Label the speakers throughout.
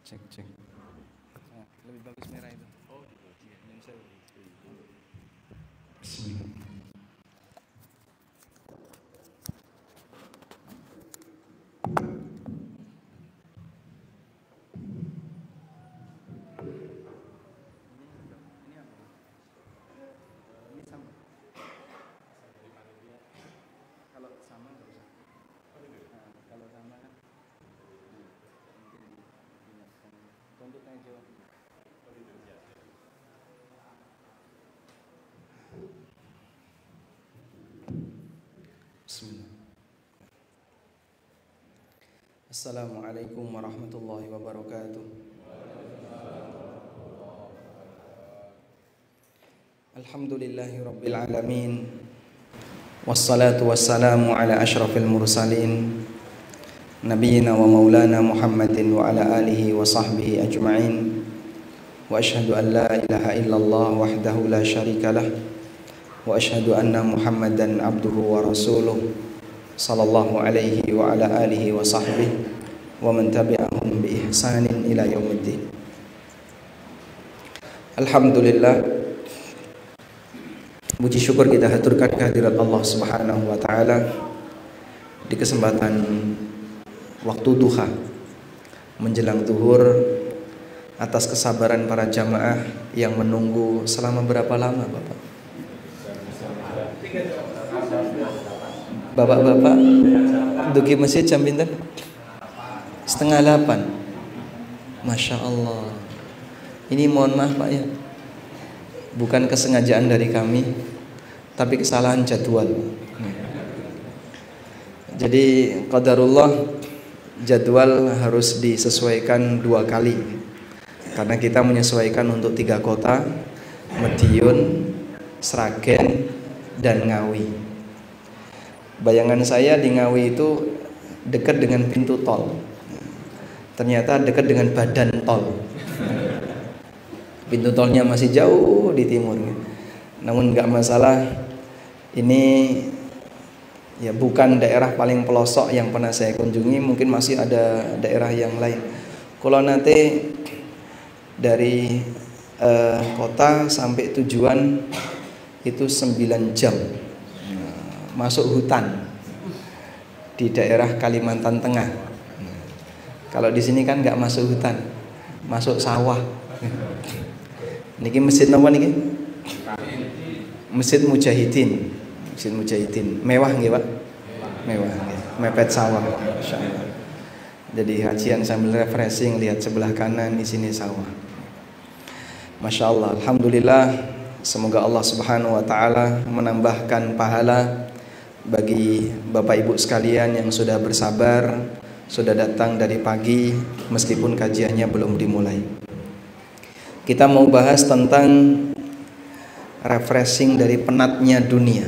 Speaker 1: Cek cek. Nah, lebih bagus merah itu. Oh, iya. Yang saya. Bismillah. Ini sama. Kalau sama nggak usah. Nah, kalau sama kan. Untuk tanya jawab. Bismillah. Assalamualaikum warahmatullahi wabarakatuh. Alhamdulillahi rabbil alamin. Wassalatu wassalamu ala asyrafil mursalin Nabiyyina wa maulana Muhammadin wa ala alihi wa sahbihi ajma'in. Wa ashhadu an la ilaha illallah wahdahu la syarika lah. Wa ashhadu anna Muhammadan abduhu wa rasuluh sallallahu alaihi wa ala alihi wa sahbihi wa man tabi'ahum bi ihsanin ila yaumiddin. Alhamdulillah, puji syukur kita haturkan kehadirat Allah Subhanahu wa taala di kesempatan waktu duha menjelang zuhur, atas kesabaran para jamaah yang menunggu selama berapa lama, Bapak? Bapak-bapak duki masjid jam pinten? 7:30. Masya Allah. Ini mohon maaf Pak ya, bukan kesengajaan dari kami, tapi kesalahan jadwal. Jadi qadarullah, jadwal harus disesuaikan 2 kali, karena kita menyesuaikan untuk 3 kota, Madiun, Sragen, dan Ngawi. Bayangan saya di Ngawi itu dekat dengan pintu tol, ternyata dekat dengan badan tol. Pintu tolnya masih jauh di timur. Namun nggak masalah, ini ya bukan daerah paling pelosok yang pernah saya kunjungi, mungkin masih ada daerah yang lain. Kalau nanti dari kota sampai tujuan itu 9 jam, masuk hutan di daerah Kalimantan Tengah. Kalau di sini kan nggak masuk hutan, masuk sawah. Niki masjid apa niki? Masjid Mujahidin. Masjid Mujahidin. Mewah nggih, Pak? Mewah nggih. Mepet sawah, insyaallah. Jadi hajian sambil refreshing, lihat sebelah kanan di sini sawah. Masya Allah, alhamdulillah. Semoga Allah Subhanahu wa taala menambahkan pahala bagi Bapak Ibu sekalian yang sudah bersabar, sudah datang dari pagi meskipun kajiannya belum dimulai. Kita mau bahas tentang refreshing dari penatnya dunia.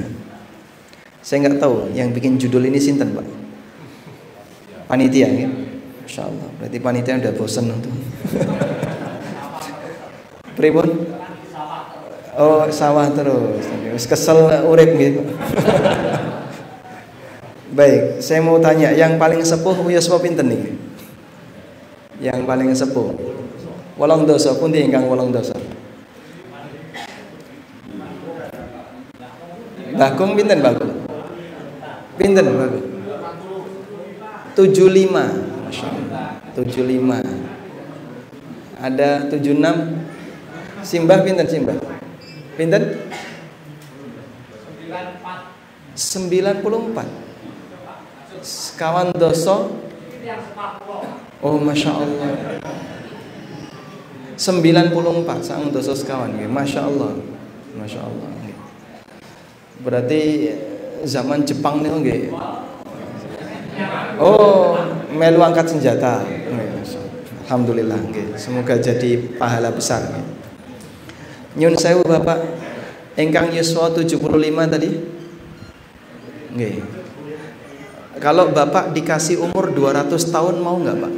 Speaker 1: Saya nggak tahu yang bikin judul ini sinten, Pak? Panitia ya? Masya Allah, berarti panitia udah bosen untuk. Pribun? Oh, sawah terus. Kesel urip gitu. Baik, saya mau tanya, yang paling sepuh Uyos apa pinten nih? Yang paling sepuh. Wolong dosa pundi ingkang wolong dosa? Bagong pinten Bagong? Pinten Bagong? 75. Masya Allah. 75. Ada 76. Simbah pinten Simbah? Pinten? 94. Sekawan doso. Oh Masya Allah. 94 sang doso sekawan. Masya Allah. Masya Allah. Berarti zaman Jepang nih nggih. Oh, melu angkat senjata. Alhamdulillah nggih. Semoga jadi pahala besar. Nyun sewu Bapak, engkang yuswa 75 tadi? Nggih. Kalau Bapak dikasih umur 200 tahun mau nggak Pak?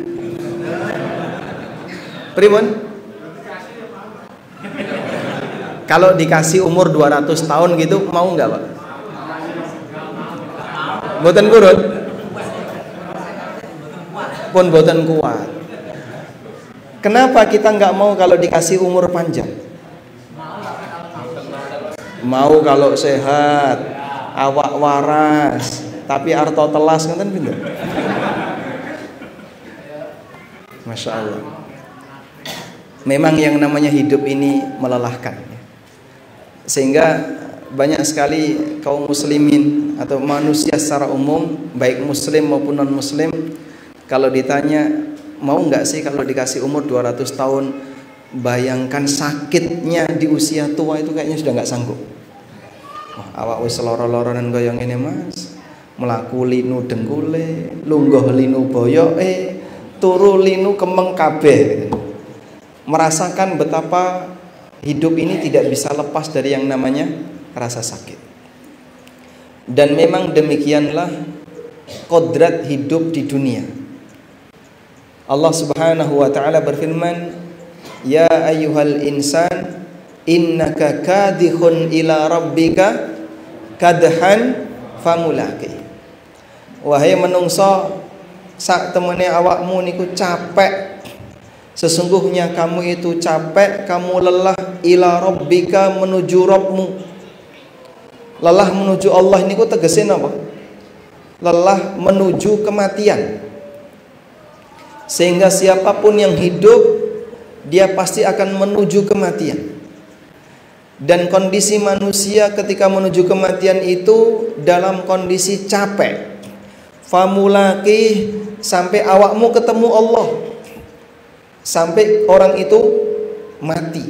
Speaker 1: Pribun? Kalau dikasih umur 200 tahun gitu mau nggak Pak? Boten kurut? Pun boten kuat. Kenapa kita nggak mau kalau dikasih umur panjang? Mau kalau sehat, awak waras, tapi arto telas kan bener. Masya Allah. Memang yang namanya hidup ini melelahkan, sehingga banyak sekali kaum muslimin atau manusia secara umum, baik muslim maupun non muslim, kalau ditanya mau nggak sih kalau dikasih umur 200 tahun, bayangkan sakitnya di usia tua itu kayaknya sudah nggak sanggup. Awak wis loro-loronan goyong ini mas, melaku linu dengkule, lungguh linu boyoke, turu linu kemeng kabeh. Merasakan betapa hidup ini tidak bisa lepas dari yang namanya rasa sakit. Dan memang demikianlah kodrat hidup di dunia. Allah Subhanahu wa taala berfirman, "Ya ayyuhal insan, innaka kadihun ila rabbika kadhan famulaqi." Wahai menungso, sak temene awakmu niku capek. Sesungguhnya kamu itu capek, kamu lelah ila rabbika menuju Rabbmu. Lelah menuju Allah niku tegesin apa? Lelah menuju kematian. Sehingga siapapun yang hidup, dia pasti akan menuju kematian. Dan kondisi manusia ketika menuju kematian itu dalam kondisi capek. Famulaqi, sampai awakmu ketemu Allah, sampai orang itu mati.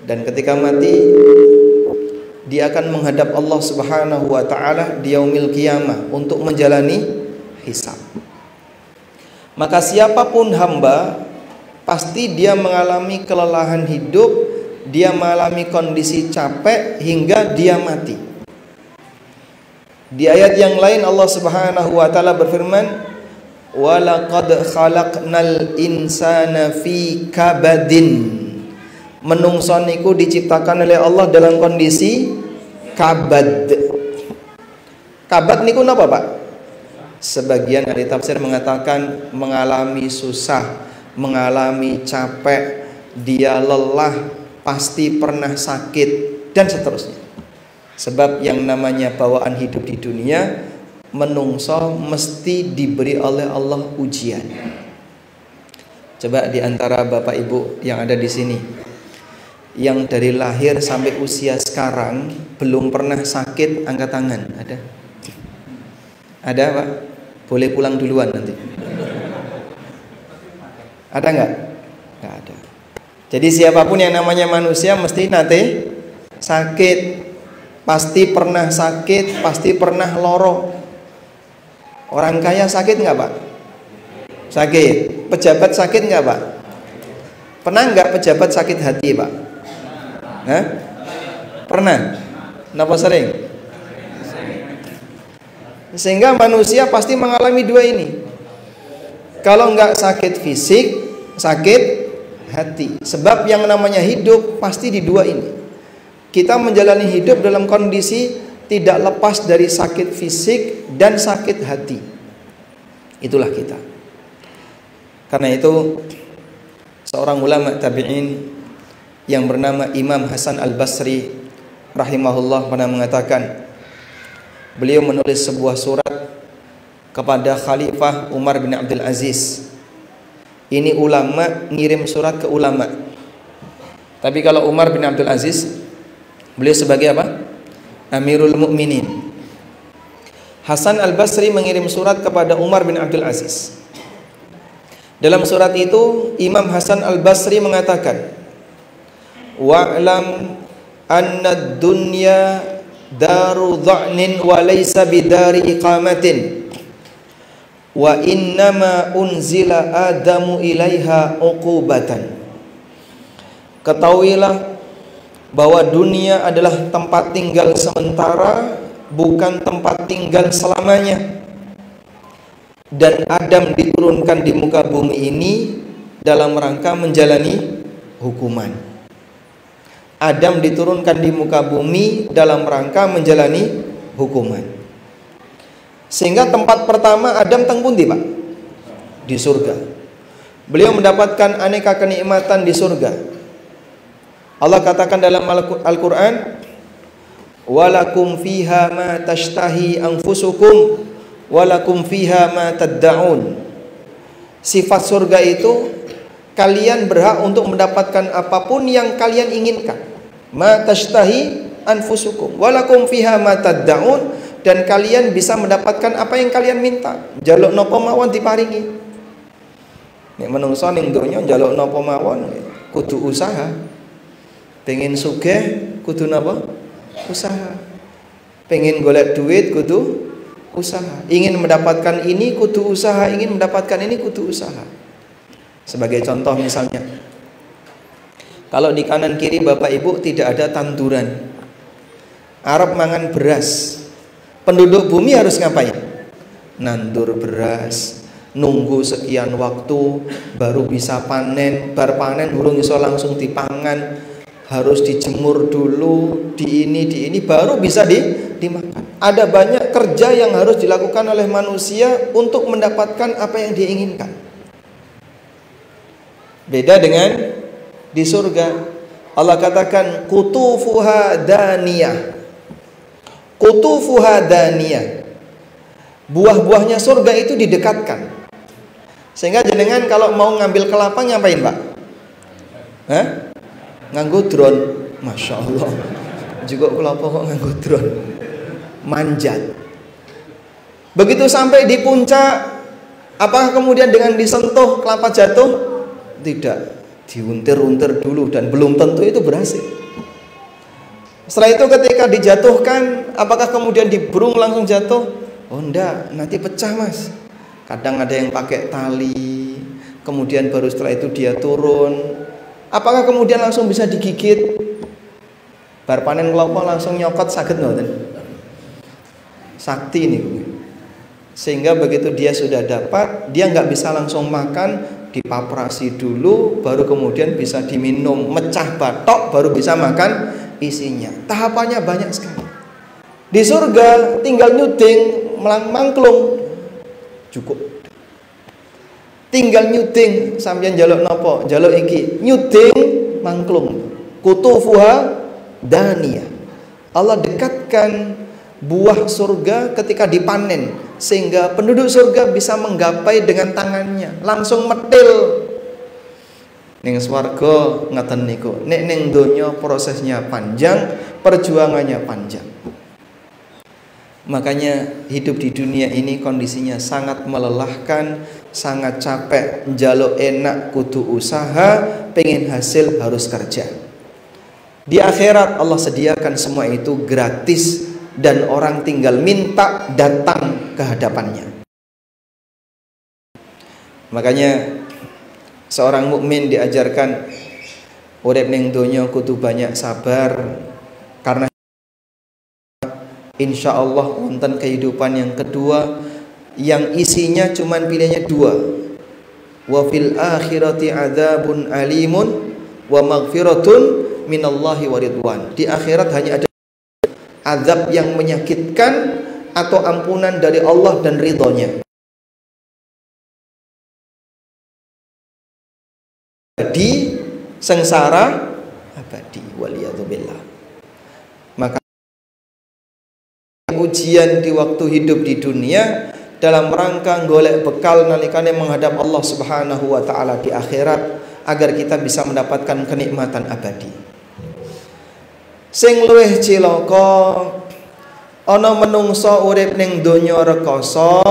Speaker 1: Dan ketika mati, dia akan menghadap Allah Subhanahu wa taala di yaumil qiyamah untuk menjalani hisab. Maka siapapun hamba, pasti dia mengalami kelelahan hidup, dia mengalami kondisi capek hingga dia mati. Di ayat yang lain Allah Subhanahu wa taala berfirman, "Wa laqad khalaqnal insana fi kabadin." Menungso niku diciptakan oleh Allah dalam kondisi kabad. Kabad niku napa, Pak? Sebagian ahli tafsir mengatakan mengalami susah, mengalami capek, dia lelah, pasti pernah sakit dan seterusnya. Sebab yang namanya bawaan hidup di dunia, menungso mesti diberi oleh Allah ujian. Coba di antara Bapak Ibu yang ada di sini, yang dari lahir sampai usia sekarang belum pernah sakit, angkat tangan. Ada? Ada, Pak? Boleh pulang duluan nanti. Ada nggak? Nggak ada. Jadi siapapun yang namanya manusia mesti nanti sakit, pasti pernah sakit, pasti pernah loro. Orang kaya sakit nggak, Pak? Sakit. Pejabat sakit nggak, Pak? Pernah nggak pejabat sakit hati, Pak? Hah? Pernah? Kenapa sering? Sehingga manusia pasti mengalami dua ini. Kalau nggak sakit fisik, sakit hati. Sebab yang namanya hidup pasti di dua ini. Kita menjalani hidup dalam kondisi tidak lepas dari sakit fisik dan sakit hati. Itulah kita. Karena itu seorang ulama tabi'in yang bernama Imam Hasan Al-Basri rahimahullah pernah mengatakan, beliau menulis sebuah surat kepada Khalifah Umar bin Abdul Aziz. Ini ulama ngirim surat ke ulama. Tapi kalau Umar bin Abdul Aziz, beliau sebagai apa? Amirul Mukminin. Hasan Al-Basri mengirim surat kepada Umar bin Abdul Aziz. Dalam surat itu Imam Hasan Al-Basri mengatakan, wa'lam anna dunya daru dha'nin wa laysa bidari iqamatin wa innama unzila adamu ilaiha uqubatan. Ketahuilah bahwa dunia adalah tempat tinggal sementara, bukan tempat tinggal selamanya. Dan Adam diturunkan di muka bumi ini dalam rangka menjalani hukuman. Adam diturunkan di muka bumi dalam rangka menjalani hukuman. Sehingga tempat pertama Adam teng pundi, Pak? Di surga. Beliau mendapatkan aneka kenikmatan di surga. Allah katakan dalam Al-Qur'an, "Walakum fiha ma tashtahi anfusukum walakum fiha ma tad'un." Sifat surga itu kalian berhak untuk mendapatkan apapun yang kalian inginkan. Ma tashtahi anfusukum walakum fiha ma tad'un, dan kalian bisa mendapatkan apa yang kalian minta. Jaluk napa mawon diparingi. Nek menungso ning donya njaluk napa mawon kudu usaha. Pengen sugih kudu napa? Usaha. Pengen golek duit kudu usaha. Ingin mendapatkan ini kudu usaha, ingin mendapatkan ini kudu usaha. Sebagai contoh misalnya, kalau di kanan kiri Bapak Ibu tidak ada tanduran, arep mangan beras, penduduk bumi harus ngapain? Nandur beras, nunggu sekian waktu baru bisa panen, bar panen burung iso langsung dipangan, harus dijemur dulu, di ini baru bisa dimakan. Ada banyak kerja yang harus dilakukan oleh manusia untuk mendapatkan apa yang dia inginkan. Beda dengan di surga. Allah katakan qutufuha daniyah. Qutufuha daniyah. Buah-buahnya surga itu didekatkan. Sehingga jenengan kalau mau ngambil kelapa ngapain, Pak? Hah? Nganggo drone. Masya Allah. Juga kelapa kok nganggo drone. Manjat. Begitu sampai di puncak, apakah kemudian dengan disentuh kelapa jatuh? Tidak. Diuntir-untir dulu dan belum tentu itu berhasil. Setelah itu ketika dijatuhkan, apakah kemudian diberung langsung jatuh? Oh enggak, nanti pecah Mas. Kadang ada yang pakai tali, kemudian baru setelah itu dia turun. Apakah kemudian langsung bisa digigit? Bar panen kelapa langsung nyokot saged mboten? Sakti ini. Sehingga begitu dia sudah dapat, dia nggak bisa langsung makan, dipaprasi dulu, baru kemudian bisa diminum, mecah batok, baru bisa makan isinya. Tahapannya banyak sekali. Di surga tinggal nyuding, mangklung, cukup. Tinggal nyuding, sampeyan njaluk nopo, njaluk iki, nyuding, mangklung. Qutufuha daniyah. Allah dekatkan buah surga ketika dipanen, sehingga penduduk surga bisa menggapai dengan tangannya, langsung metil. Ning swarga ngaten niku. Nek ning donya prosesnya panjang, perjuangannya panjang. Makanya hidup di dunia ini kondisinya sangat melelahkan, sangat capek. Njaluk enak kudu usaha, pengen hasil harus kerja. Di akhirat Allah sediakan semua itu gratis, dan orang tinggal minta datang ke hadapannya. Makanya seorang mukmin diajarkan urip ning donya kudu banyak sabar, karena insya Allah wonten kehidupan yang kedua yang isinya cuman pilihannya dua. Wa fil akhirati adzabun alimun wa maghfiratun minallahi wa ridwan. Di akhirat hanya ada azab yang menyakitkan atau ampunan dari Allah dan ridhonya. Di sengsara abadi, waliyadzubillah. Maka ujian di waktu hidup di dunia dalam rangka golek bekal nalikane menghadap Allah Subhanahu wa taala di akhirat, agar kita bisa mendapatkan kenikmatan abadi. Sing luwih cilaka ana menungso urip ning donya rekoso,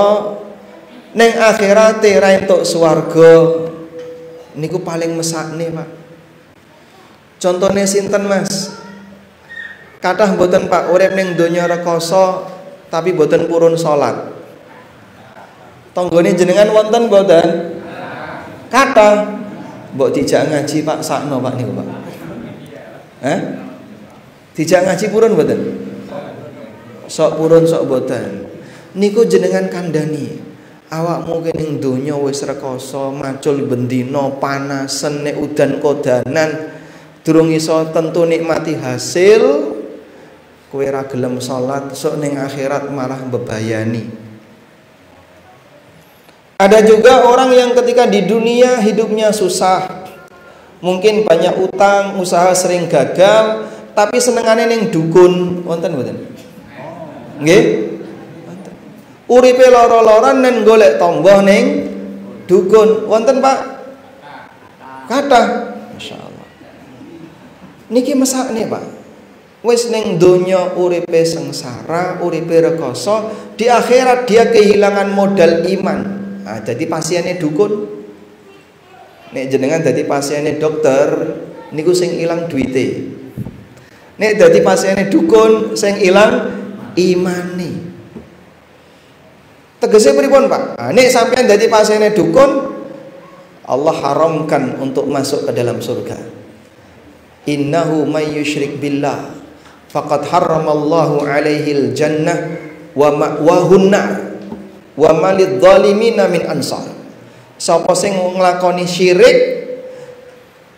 Speaker 1: ning akhirate ra entuk swarga. Niku paling mesakne, Pak. Contohnya sinten, Mas? Kathah mboten, Pak, urip ning donya rekoso tapi mboten purun salat. Tanggane jenengan wonten mboten? Kathah. Mbok dijak ngaji, Pak, sakno, Pak niku, Pak. Hah? Dijak ngaji purun mboten? Sok purun sok mboten. Niku jenengan kandhani. Awakmu kene donya wis rekoso, macul bendina, panasen, nek udan kodanan, durung iso tentu nikmati hasil, kowe ra gelem salat, sok ning akhirat malah mbebayani. Ada juga orang yang ketika di dunia hidupnya susah, mungkin banyak utang, usaha sering gagal, tapi senengane ning dukun, wonten mboten? Nggih? Wonten. Uripe lara-laran nen golek tangga ning dukun, wonten Pak? Kathah. Masyaallah. Niki mesakne Pak. Wis ning donya uripe sengsara, uripe rekoso, di akhirat dia kehilangan modal iman. Nah, jadi pasiennya dukun. Nek jenengan dadi pasiennya dokter, niku sing ilang duite. Nek dadi pasiennya dukun, sing ilang imane. Tegese pripun, Pak? Nah, nek sampean dadi pasiennya dukun, Allah haramkan untuk masuk ke dalam surga. Innahu may yusyrik billah faqad harramallahu alaihil jannah wa ma'wahun nar wa malid zalimina min ansar. Sapa sing nglakoni syirik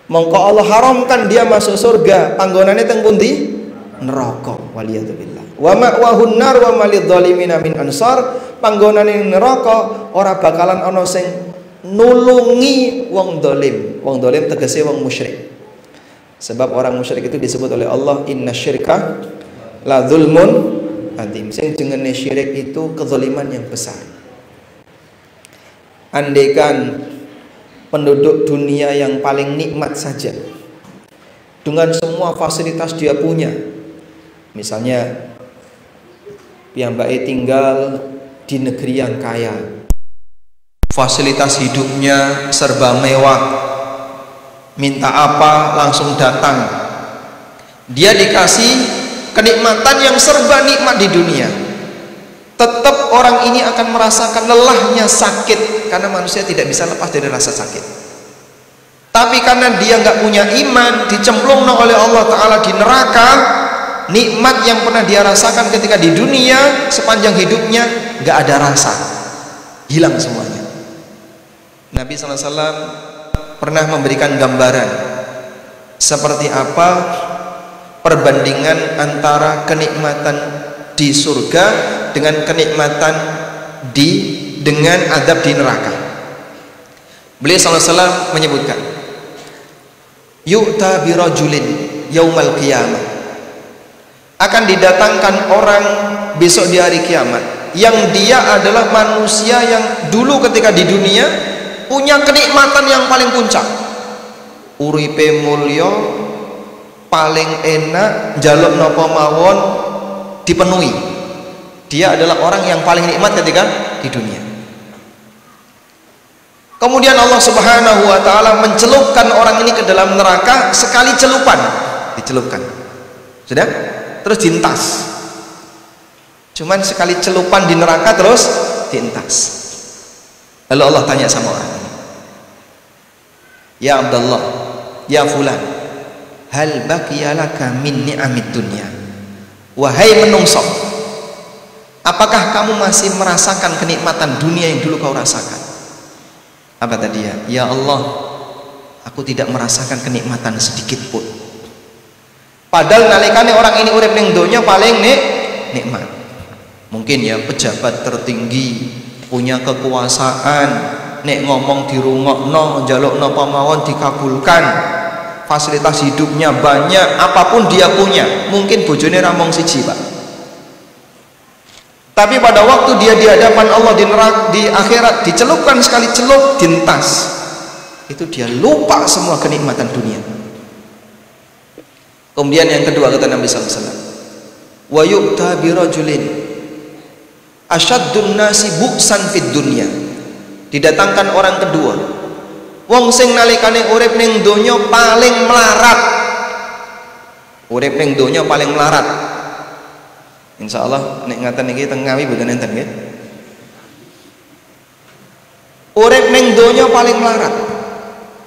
Speaker 1: mongko Allah haramkan dia masuk surga, panggonane teng pundi? Neraka. Waliyadzubillah. Wa ma'wahun nar wa malid zalimina min ansar, panggonane neraka ora bakalan ana sing nulungi wong dolim. Wong dolim tegese wong musyrik. Sebab orang musyrik itu disebut oleh Allah innasyirka la dzulmun adzim. Sing jenenge syirik itu kezaliman yang besar. Andaikan penduduk dunia yang paling nikmat saja dengan semua fasilitas dia punya, misalnya piyambake tinggal di negeri yang kaya, fasilitas hidupnya serba mewah, minta apa langsung datang, dia dikasih kenikmatan yang serba nikmat di dunia, tetap orang ini akan merasakan lelahnya sakit, karena manusia tidak bisa lepas dari rasa sakit. Tapi karena dia nggak punya iman, dicemplungno oleh Allah Ta'ala di neraka, nikmat yang pernah dia rasakan ketika di dunia sepanjang hidupnya nggak ada rasa, hilang semuanya. Nabi SAW pernah memberikan gambaran seperti apa perbandingan antara kenikmatan di surga dengan kenikmatan dengan azab di neraka. Beliau SAW menyebutkan, yu'ta birajulin yaumal qiyamah, akan didatangkan orang besok di hari kiamat yang dia adalah manusia yang dulu ketika di dunia punya kenikmatan yang paling puncak, uripe mulya, paling enak, njaluk napa mawon dipenuhi. Dia adalah orang yang paling nikmat ketika di dunia. Kemudian Allah Subhanahu wa Ta'ala mencelupkan orang ini ke dalam neraka sekali celupan, dicelupkan, sudah, terus diintas. Cuman sekali celupan di neraka terus diintas. Lalu Allah tanya sama orang ini, ya Abdullah, ya fulan, hal baqiya laka min ni'amid dunya, wahai menungso, apakah kamu masih merasakan kenikmatan dunia yang dulu kau rasakan? Apa tadi ya? Ya Allah, aku tidak merasakan kenikmatan sedikit pun. Padahal nalikane orang ini urip ning donya paling nikmat. Mungkin ya pejabat tertinggi, punya kekuasaan, nek ngomong dirungokno, njaluk napa mawon dikabulkan, fasilitas hidupnya banyak, apapun dia punya. Mungkin bojone ra mung siji, Pak. Tapi pada waktu dia di hadapan Allah di neraka, di akhirat, dicelupkan sekali celup, dintas, itu dia lupa semua kenikmatan dunia. Kemudian yang kedua kata Nabi SAW, wa yu'ta birajulin asyaddun nasi bu'san fid dunya, didatangkan orang kedua, wong sing nalikane urip ning donya paling melarat, urip ning donya paling melarat. Insya Allah nek ngaten iki teng Ngawi mboten enten nggih. Urip ning donya paling melarat.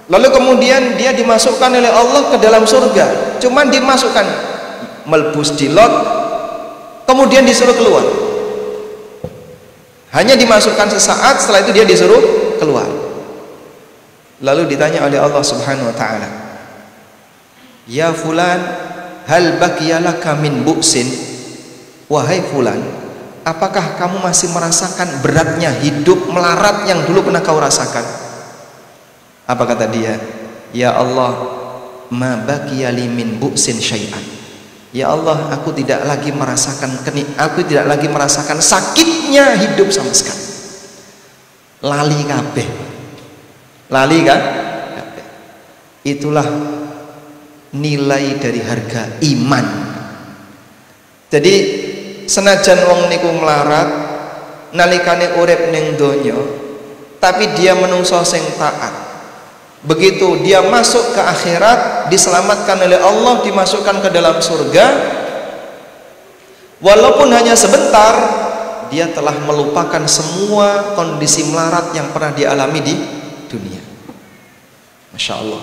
Speaker 1: Lalu kemudian dia dimasukkan oleh Allah ke dalam surga. Cuman dimasukkan melbus di lot, kemudian disuruh keluar. Hanya dimasukkan sesaat, setelah itu dia disuruh keluar. Lalu ditanya oleh Allah Subhanahu wa Ta'ala, ya fulan, hal baqiya laka min bu'sin, wahai fulan, apakah kamu masih merasakan beratnya hidup melarat yang dulu pernah kau rasakan? Apa kata dia? Ya Allah, ma baqiya li min bu'sin syai'an. Ya Allah, aku tidak lagi merasakan sakitnya hidup sama sekali. Lali kabeh. Lali kan? Kabeh. Itulah nilai dari harga iman. Jadi senajan wong niku melarat nalikane urip ning donya, tapi dia menungso sing taat. Begitu dia masuk ke akhirat, diselamatkan oleh Allah, dimasukkan ke dalam surga, walaupun hanya sebentar, dia telah melupakan semua kondisi melarat yang pernah dialami di dunia. Masya Allah,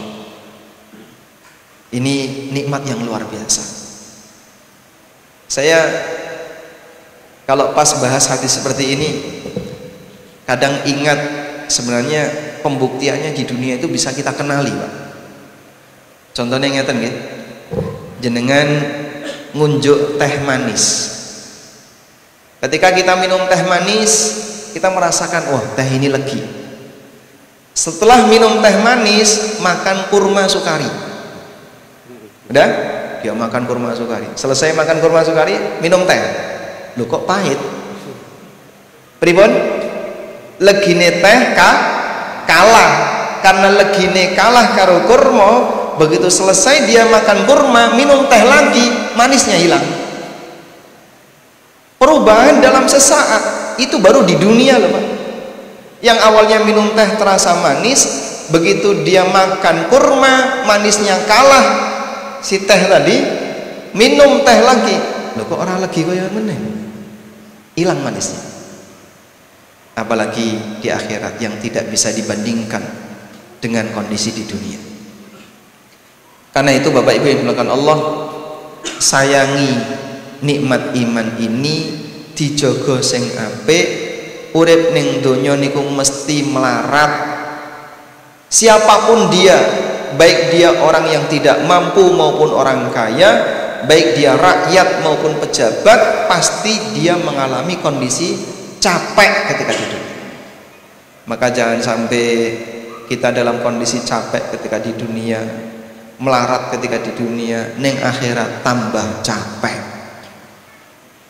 Speaker 1: ini nikmat yang luar biasa. Saya kalau pas bahas hadis seperti ini, kadang ingat sebenarnya pembuktiannya di dunia itu bisa kita kenali, Pak. Contohnya ngeten nggih. Jenengan ngunjuk teh manis. Ketika kita minum teh manis, kita merasakan, wah, teh ini legi. Setelah minum teh manis, makan kurma sukari. Udah? Dia makan kurma sukari. Selesai makan kurma sukari, minum teh. Loh, kok pahit? Pripun? Legine teh kalah, karena legine kalah karo kurma. Begitu selesai dia makan kurma, minum teh lagi, manisnya hilang. Perubahan dalam sesaat. Itu baru di dunia loh, Pak. Yang awalnya minum teh terasa manis, begitu dia makan kurma, manisnya kalah si teh tadi, minum teh lagi, loh kok orang lagi kaya meneh, hilang manisnya. Apalagi di akhirat yang tidak bisa dibandingkan dengan kondisi di dunia. Karena itu Bapak Ibu yang dimuliakan Allah, sayangi nikmat iman ini, dijogo sing apik, urip ning donya niku mesti melarat. Siapapun dia, baik dia orang yang tidak mampu maupun orang kaya, baik dia rakyat maupun pejabat, pasti dia mengalami kondisi capek ketika tidur. Maka jangan sampai kita dalam kondisi capek ketika di dunia, melarat ketika di dunia, neng akhirat tambah capek.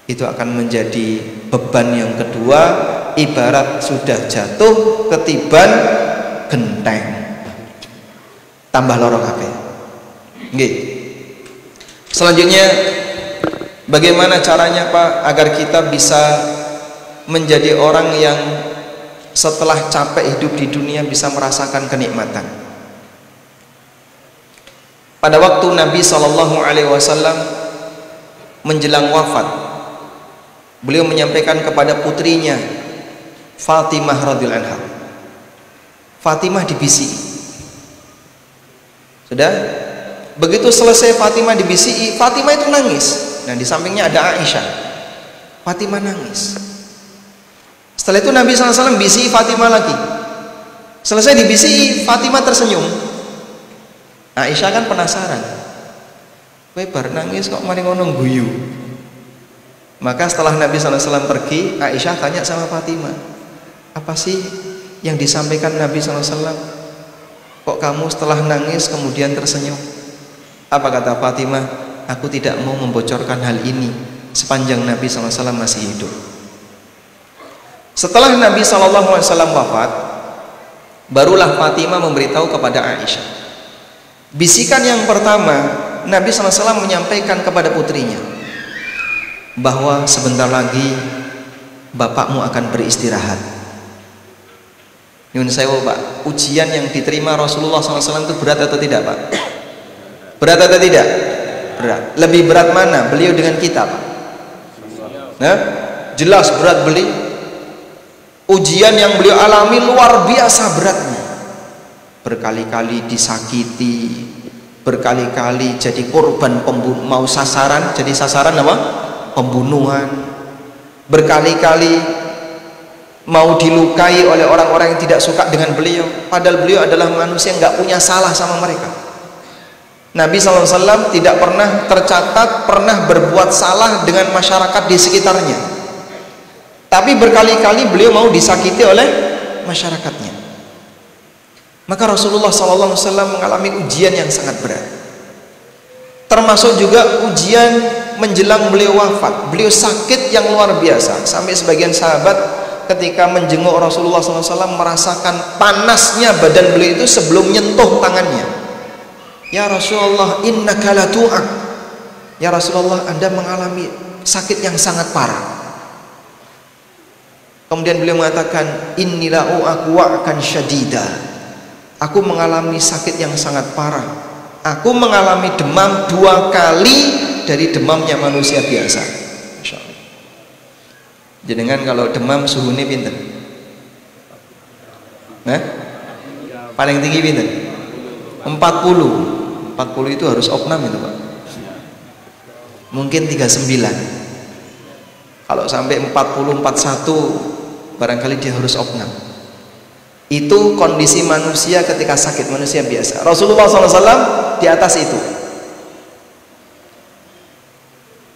Speaker 1: Itu akan menjadi beban yang kedua, ibarat sudah jatuh ketiban genteng, tambah loro kabeh. Nggih. Selanjutnya, bagaimana caranya Pak agar kita bisa menjadi orang yang setelah capek hidup di dunia bisa merasakan kenikmatan? Pada waktu Nabi SAW menjelang wafat, beliau menyampaikan kepada putrinya Fatimah radhiyallahu anha. Fatimah dibisiki. Sudah? Begitu selesai Fatimah dibisiki, Fatimah itu nangis. Nah, di sampingnya ada Aisyah. Fatimah nangis. Setelah itu Nabi SAW bisiki Fatimah lagi. Selesai dibisiki, Fatimah tersenyum. Aisyah kan penasaran, kowe bar nangis kok mari ngono guyu. Maka setelah Nabi SAW pergi, Aisyah tanya sama Fatimah, apa sih yang disampaikan Nabi SAW? Kok kamu setelah nangis kemudian tersenyum? Apa kata Fatimah? Aku tidak mau membocorkan hal ini sepanjang Nabi SAW masih hidup. Setelah Nabi SAW wafat, barulah Fatimah memberitahu kepada Aisyah. Bisikan yang pertama, Nabi SAW menyampaikan kepada putrinya bahwa sebentar lagi bapakmu akan beristirahat. Nyun sewu Pak, ujian yang diterima Rasulullah SAW itu berat atau tidak Pak? Berat atau tidak? Berat. Lebih berat mana beliau dengan kita Pak? Nah, jelas berat beliau. Ujian yang beliau alami luar biasa beratnya. Berkali-kali disakiti, berkali-kali jadi korban pembunuh, mau sasaran, jadi sasaran apa? Pembunuhan. Berkali-kali mau dilukai oleh orang-orang yang tidak suka dengan beliau, padahal beliau adalah manusia yang nggak punya salah sama mereka. Nabi SAW tidak pernah tercatat pernah berbuat salah dengan masyarakat di sekitarnya. Tapi berkali-kali beliau mau disakiti oleh masyarakatnya. Maka Rasulullah SAW mengalami ujian yang sangat berat. Termasuk juga ujian menjelang beliau wafat. Beliau sakit yang luar biasa. Sampai sebagian sahabat ketika menjenguk Rasulullah SAW merasakan panasnya badan beliau itu sebelum nyentuh tangannya. Ya Rasulullah, innaka la tu'ak. Ya Rasulullah, Anda mengalami sakit yang sangat parah. Kemudian beliau mengatakan, innila u'aku wa'kan syadida. Aku mengalami sakit yang sangat parah. Aku mengalami demam 2 kali dari demamnya manusia biasa. Masya Allah. Jenengan kalau demam suhunya pinten? Paling tinggi pinten? 40. 40 itu harus opnam itu Pak. Mungkin 39. Kalau sampai 40, 41 barangkali dia harus opnam. Itu kondisi manusia ketika sakit, manusia biasa. Rasulullah SAW di atas itu.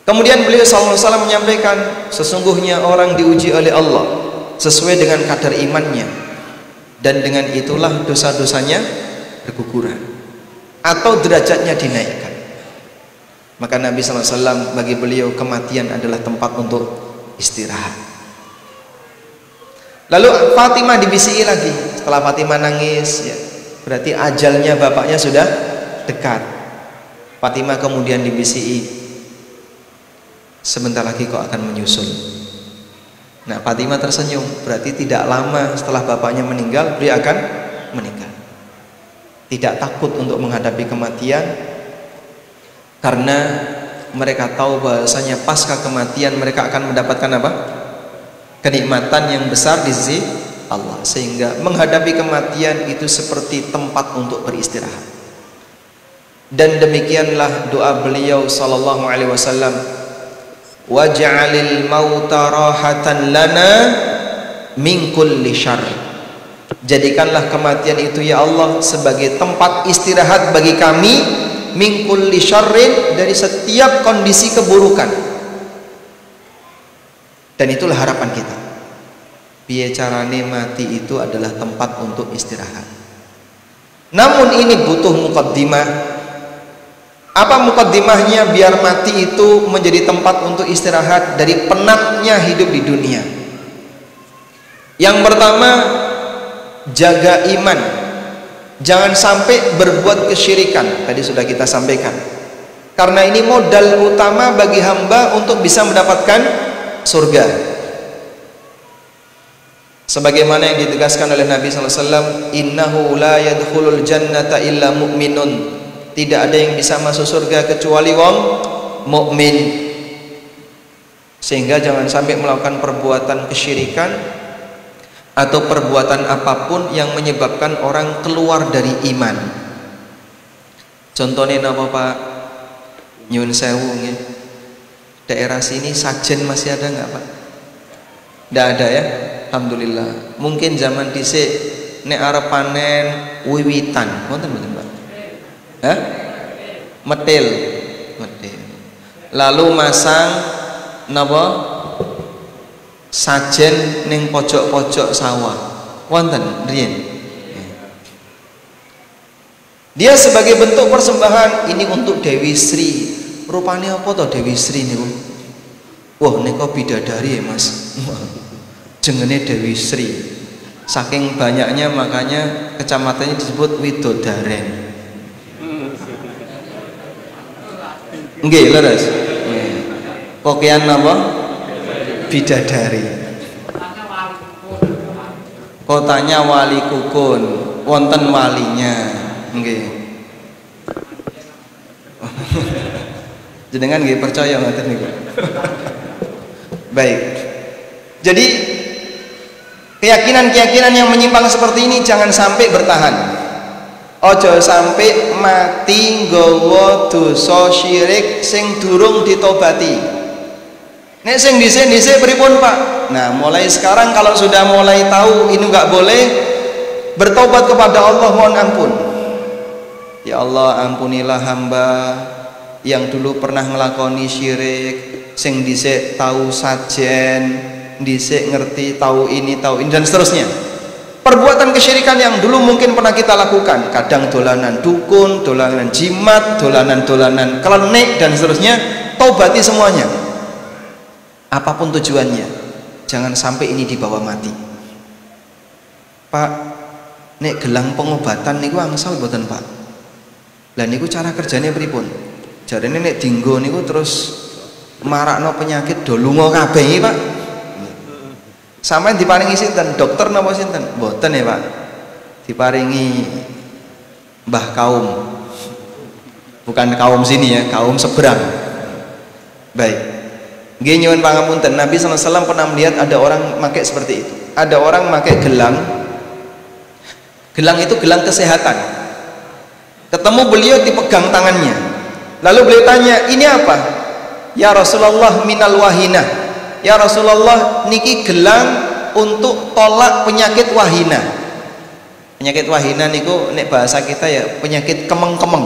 Speaker 1: Kemudian beliau SAW menyampaikan, sesungguhnya orang diuji oleh Allah sesuai dengan kadar imannya, dan dengan itulah dosa-dosanya berguguran atau derajatnya dinaikkan. Maka Nabi SAW bagi beliau kematian adalah tempat untuk istirahat. Lalu Fatimah dibisiki lagi. Setelah Fatimah nangis, ya, berarti ajalnya bapaknya sudah dekat. Fatimah kemudian dibisiki, sebentar lagi kau akan menyusul. Nah, Fatimah tersenyum, berarti tidak lama setelah bapaknya meninggal beliau akan meninggal. Tidak takut untuk menghadapi kematian, karena mereka tahu bahwasanya pasca kematian mereka akan mendapatkan apa? Kenikmatan yang besar di sisi Allah, sehingga menghadapi kematian itu seperti tempat untuk beristirahat. Dan demikianlah doa beliau sallallahu alaihi wasallam, waj'alil mauta rahatan lana min kulli syarr. Jadikanlah kematian itu ya Allah sebagai tempat istirahat bagi kami, min kulli syarrin, dari setiap kondisi keburukan. Dan itulah harapan kita. Piye carane mati itu adalah tempat untuk istirahat. Namun ini butuh mukaddimah. Apa mukaddimahnya biar mati itu menjadi tempat untuk istirahat dari penatnya hidup di dunia? Yang pertama, jaga iman. Jangan sampai berbuat kesyirikan. Tadi sudah kita sampaikan. Karena ini modal utama bagi hamba untuk bisa mendapatkan surga. Sebagaimana yang ditegaskan oleh Nabi SAW, innahu la yadkhulul jannata illa mu'minun. Tidak ada yang bisa masuk surga kecuali wong mukmin. Sehingga jangan sampai melakukan perbuatan kesyirikan atau perbuatan apapun yang menyebabkan orang keluar dari iman. Contohnya apa Pak? Nyun sewu ya. Daerah sini sajen masih ada nggak Pak? Nggak ada ya? Alhamdulillah. Mungkin zaman dhisik nek arep panen wiwitan, wonten mboten Pak? Hah? Metil. Lalu masang napa? Sajen ning pojok-pojok sawah. Wonten riyen. Dia sebagai bentuk persembahan ini untuk Dewi Sri. Rupanya apa toh Dewi Sri niku? Wah, nika bidadari ya Mas. Jenenge Dewi Sri. Saking banyaknya makanya kecamatannya disebut Widodaren. Nggih, leres. Pokean apa? Bidadari. Kotanya Wali Kukun, wonten walinya. Nggih. Jenengan nggih percaya ngoten niku. Baik. Jadi keyakinan-keyakinan yang menyimpang seperti ini jangan sampai bertahan. Ojo sampai mati nggawa dosa syirik sing durung ditobati. Nek sing dhisik-dhisik pripun Pak? Nah, mulai sekarang kalau sudah mulai tahu ini enggak boleh, bertobat kepada Allah, mohon ampun. Ya Allah, ampunilah hamba yang dulu pernah ngelakoni syirik, sing dhisik tahu sajen, dhisik ngerti, tahu ini dan seterusnya. Perbuatan kesyirikan yang dulu mungkin pernah kita lakukan, kadang dolanan dukun, dolanan jimat, dolanan klenik dan seterusnya, taubati semuanya. Apapun tujuannya, jangan sampai ini dibawa mati. Pak, nek gelang pengobatan niku angsal mboten, Pak? Lah niku cara kerjanya pripun? Jarene nek dinggo niku terus marakno penyakit do lunga kabeh, Pak. Sampeyan diparingi sinten? Dokter napa sinten? Mboten ya, Pak. Diparingi Mbah Kaum. Bukan kaum sini ya, kaum seberang. Baik. Nggih nyuwun pangapunten, Nabi sallallahu alaihi wasallam pernah melihat ada orang pakai seperti itu. Ada orang pakai gelang. Gelang itu gelang kesehatan. Ketemu beliau dipegang tangannya. Lalu beliau tanya, "Ini apa?" "Ya Rasulullah, minal wahina." "Ya Rasulullah, niki gelang untuk tolak penyakit wahina." Penyakit wahina niku nek bahasa kita ya penyakit kemeng-kemeng.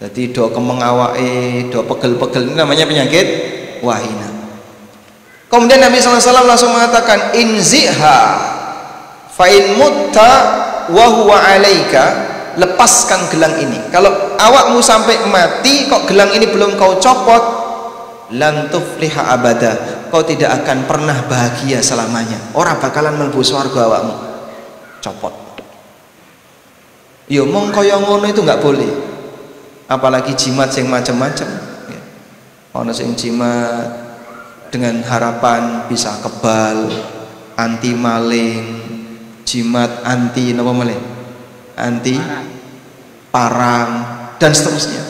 Speaker 1: Jadi do kemeng awake, do pegel-pegel, ini namanya penyakit wahina. Kemudian Nabi SAW langsung mengatakan, "Inziha fa in mutta wa huwa alaika." Lepaskan gelang ini. Kalau awakmu sampai mati kok gelang ini belum kau copot, lan tufliha abada, kau tidak akan pernah bahagia selamanya. Ora bakalan mlebu swarga awakmu. Copot. Yo mong kaya ngono itu nggak boleh. Apalagi jimat sing macam-macam. Ono sing jimat dengan harapan bisa kebal, anti maling, jimat anti napa malih? Anti parang dan seterusnya.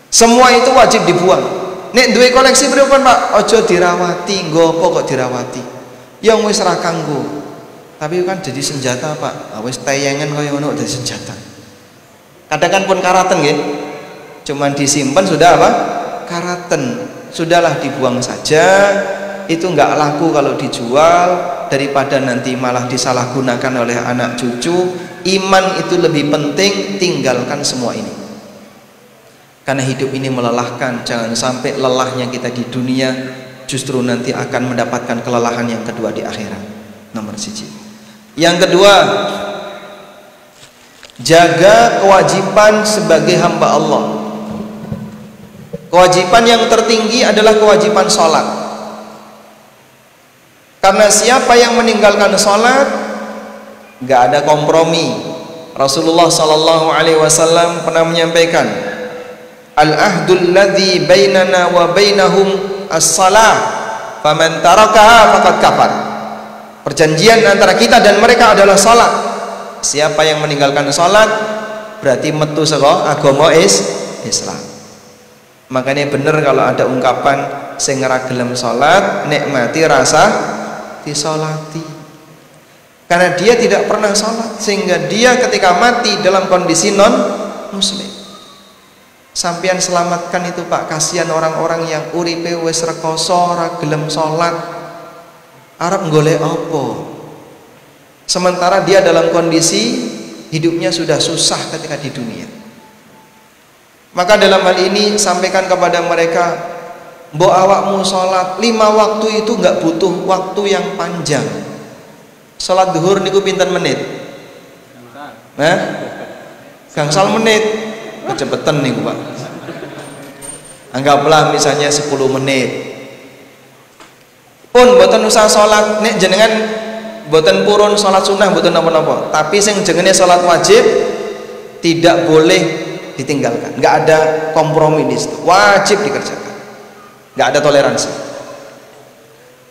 Speaker 1: Semua itu wajib dibuang. Nek duwe koleksi pripun, Pak? Aja dirawati, nggo apa kok dirawati? Ya wis ra kanggo. Tapi kan jadi senjata, Pak. Wis tayangan kaya ngono dadi senjata. Kadang kan pun karaten nggih. Cuman disimpan sudah apa? Karaten. Sudahlah dibuang saja. Itu enggak laku kalau dijual, daripada nanti malah disalahgunakan oleh anak cucu. Iman itu lebih penting, tinggalkan semua ini. Karena hidup ini melelahkan. Jangan sampai lelahnya kita di dunia justru nanti akan mendapatkan kelelahan yang kedua di akhirat. Nomor 1. Yang kedua, jaga kewajiban sebagai hamba Allah. Kewajiban yang tertinggi adalah kewajiban sholat. Karena siapa yang meninggalkan sholat, gak ada kompromi. Rasulullah sallallahu alaihi wasallam pernah menyampaikan, "Al-ahdul ladzi bainana wa bainahum as-shalah, faman tarakaha faqad kafar." Perjanjian antara kita dan mereka adalah salat. Siapa yang meninggalkan salat berarti metu saka agama Islam. Makanya bener kalau ada ungkapan sing ora gelem salat nikmati rasa disolati. Karena dia tidak pernah sholat, sehingga dia ketika mati dalam kondisi non muslim. Sampeyan selamatkan itu, Pak. Kasihan orang-orang yang uripe wis rekoso ora gelem sholat, arep golek apa? Sementara dia dalam kondisi hidupnya sudah susah ketika di dunia. Maka dalam hal ini sampaikan kepada mereka, mbok awakmu sholat 5 waktu itu nggak butuh waktu yang panjang. Salat duhur niku pinten menit? Hah? Gangsal menit. Kecepatan niku, Pak. Anggaplah misalnya 10 menit. Pun mboten usah salat nek jenengan mboten purun salat sunah mboten napa-napa. Tapi sing jenenge salat wajib tidak boleh ditinggalkan. Enggak ada kompromi di situ. Wajib dikerjakan. Enggak ada toleransi.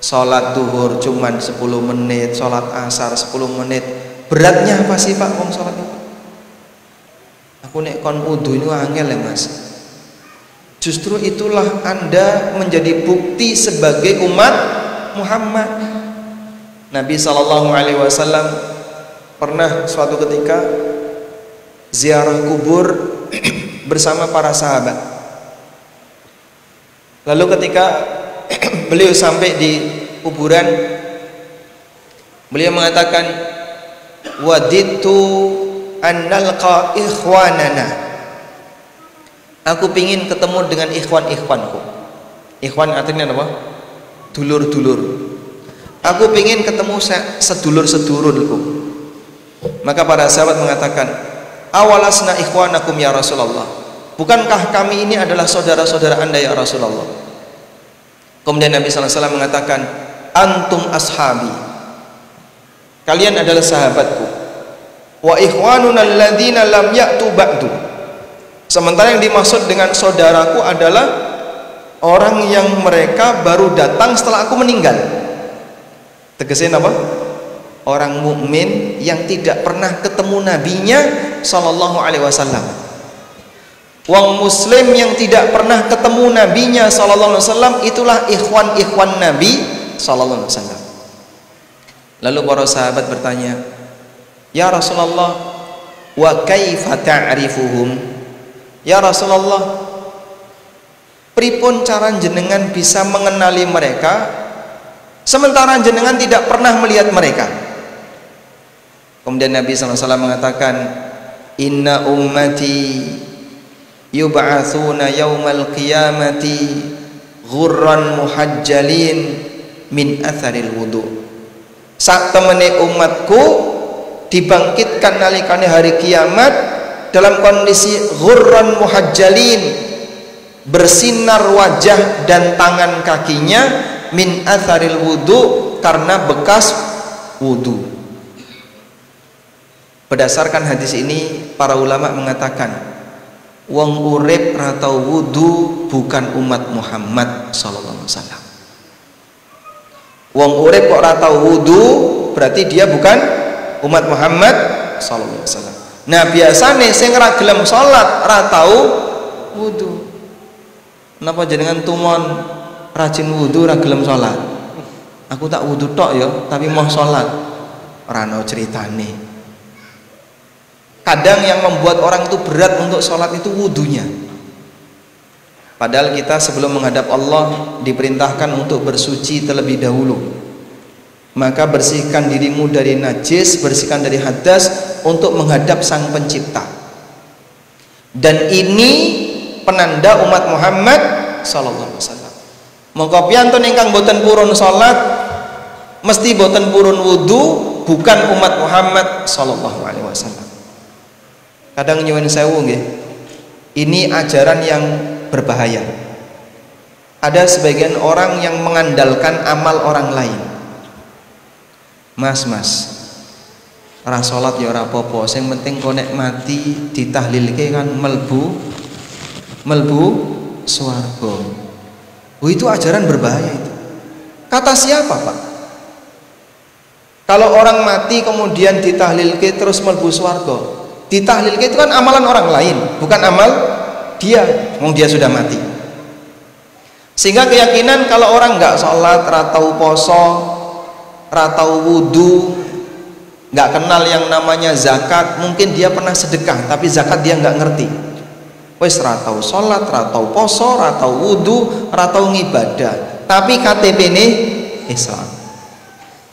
Speaker 1: Sholat duhur cuman 10 menit, sholat asar 10 menit. Beratnya apa sih, Pak, wong sholat itu? Aku nek kon wudu ini angel ya, Mas. Justru itulah Anda menjadi bukti sebagai umat Muhammad. Nabi SAW pernah suatu ketika ziarah kubur bersama para sahabat. Lalu ketika beliau sampai di kuburan, beliau mengatakan, "Waditu an nalqa ikhwanana." Aku pingin ketemu dengan ikhwan-ikhwanku. Ikhwan artinya apa? dulur-dulur. Aku ingin ketemu sedulur-sedulurku. Maka para sahabat mengatakan, awalasna ikhwanakum ya Rasulullah, bukankah kami ini adalah saudara-saudara Anda ya Rasulullah? Kemudian Nabi SAW mengatakan, antum ashabi, kalian adalah sahabatku. Wa ikhwanuna alladzina lam ya'tu ba'du, sementara yang dimaksud dengan saudaraku adalah orang yang mereka baru datang setelah aku meninggal. Tegasnya apa? Orang mukmin yang tidak pernah ketemu nabinya sallallahu alaihi wasallam. Wong muslim yang tidak pernah ketemu nabinya sallallahu alaihi wasallam, itulah ikhwan nabi sallallahu alaihi wasallam. Lalu para sahabat bertanya, ya Rasulullah, wa kaifa ta'rifuhum? Ya Rasulullah, pripun cara jenengan bisa mengenali mereka sementara jenengan tidak pernah melihat mereka? Kemudian Nabi SAW mengatakan, inna ummati yub'atsuna yaumal qiyamati ghurran muhajjalin min atharil wudu. Sak temene umatku dibangkitkan nalikane hari kiamat dalam kondisi ghurran muhajjalin, bersinar wajah dan tangan kakinya, min atharil wudu, karena bekas wudu. Berdasarkan hadis ini, para ulama mengatakan, wong urip ratau wudu bukan umat Muhammad sallallahu alaihi wasallam. Wong urip kok ratau wudu berarti dia bukan umat Muhammad sallallahu alaihi wasallam. Nah, biasane sing ra gelem salat ra tau wudu. Napa jenengan tumon rajin wudu ra gelem salat? Aku tak wudu tok ya, tapi mau salat. Ora ono ceritane. Kadang yang membuat orang itu berat untuk sholat itu wudunya. Padahal kita sebelum menghadap Allah diperintahkan untuk bersuci terlebih dahulu. Maka bersihkan dirimu dari najis, bersihkan dari hadas untuk menghadap Sang Pencipta. Dan ini penanda umat Muhammad sallallahu alaihi wasallam. Mongko piyantun ingkang boten purun sholat, mesti boten purun wudu, bukan umat Muhammad sallallahu alaihi wasallam. Kadang nyuwun sewu nggih, ini ajaran yang berbahaya. Ada sebagian orang yang mengandalkan amal orang lain. Mas, ora salat ya ora apa-apa, sing penting konek mati ditahlilke kan melbu swarga. Itu ajaran berbahaya itu. Kata siapa, Pak? Kalau orang mati kemudian ditahlilke terus melbu swarga. Ditahlilke itu kan amalan orang lain, bukan amal dia, wong dia sudah mati. Sehingga keyakinan kalau orang nggak sholat, ratau poso, ratau wudu, nggak kenal yang namanya zakat, mungkin dia pernah sedekah, tapi zakat dia nggak ngerti. Wes ratau sholat, ratau poso, ratau wudu, ratau ngibadah, tapi KTP ini Islam.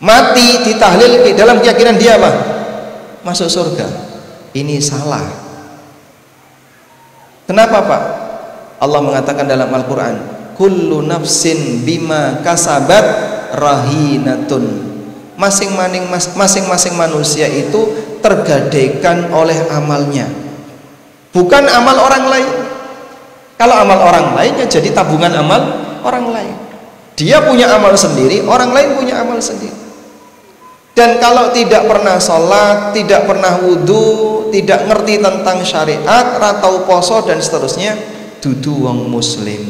Speaker 1: Mati ditahlil dalam keyakinan dia apa? Masuk surga. Ini salah. Kenapa, Pak? Allah mengatakan dalam Al-Quran, kullu nafsin bima kasabat rahinatun. Masing-masing manusia itu tergadaikan oleh amalnya, bukan amal orang lain. Kalau amal orang lainnya jadi tabungan amal orang lain. Dia punya amal sendiri, orang lain punya amal sendiri. Dan kalau tidak pernah sholat, tidak pernah wudu, tidak ngerti tentang syariat, ratau poso dan seterusnya, dudu wong muslim.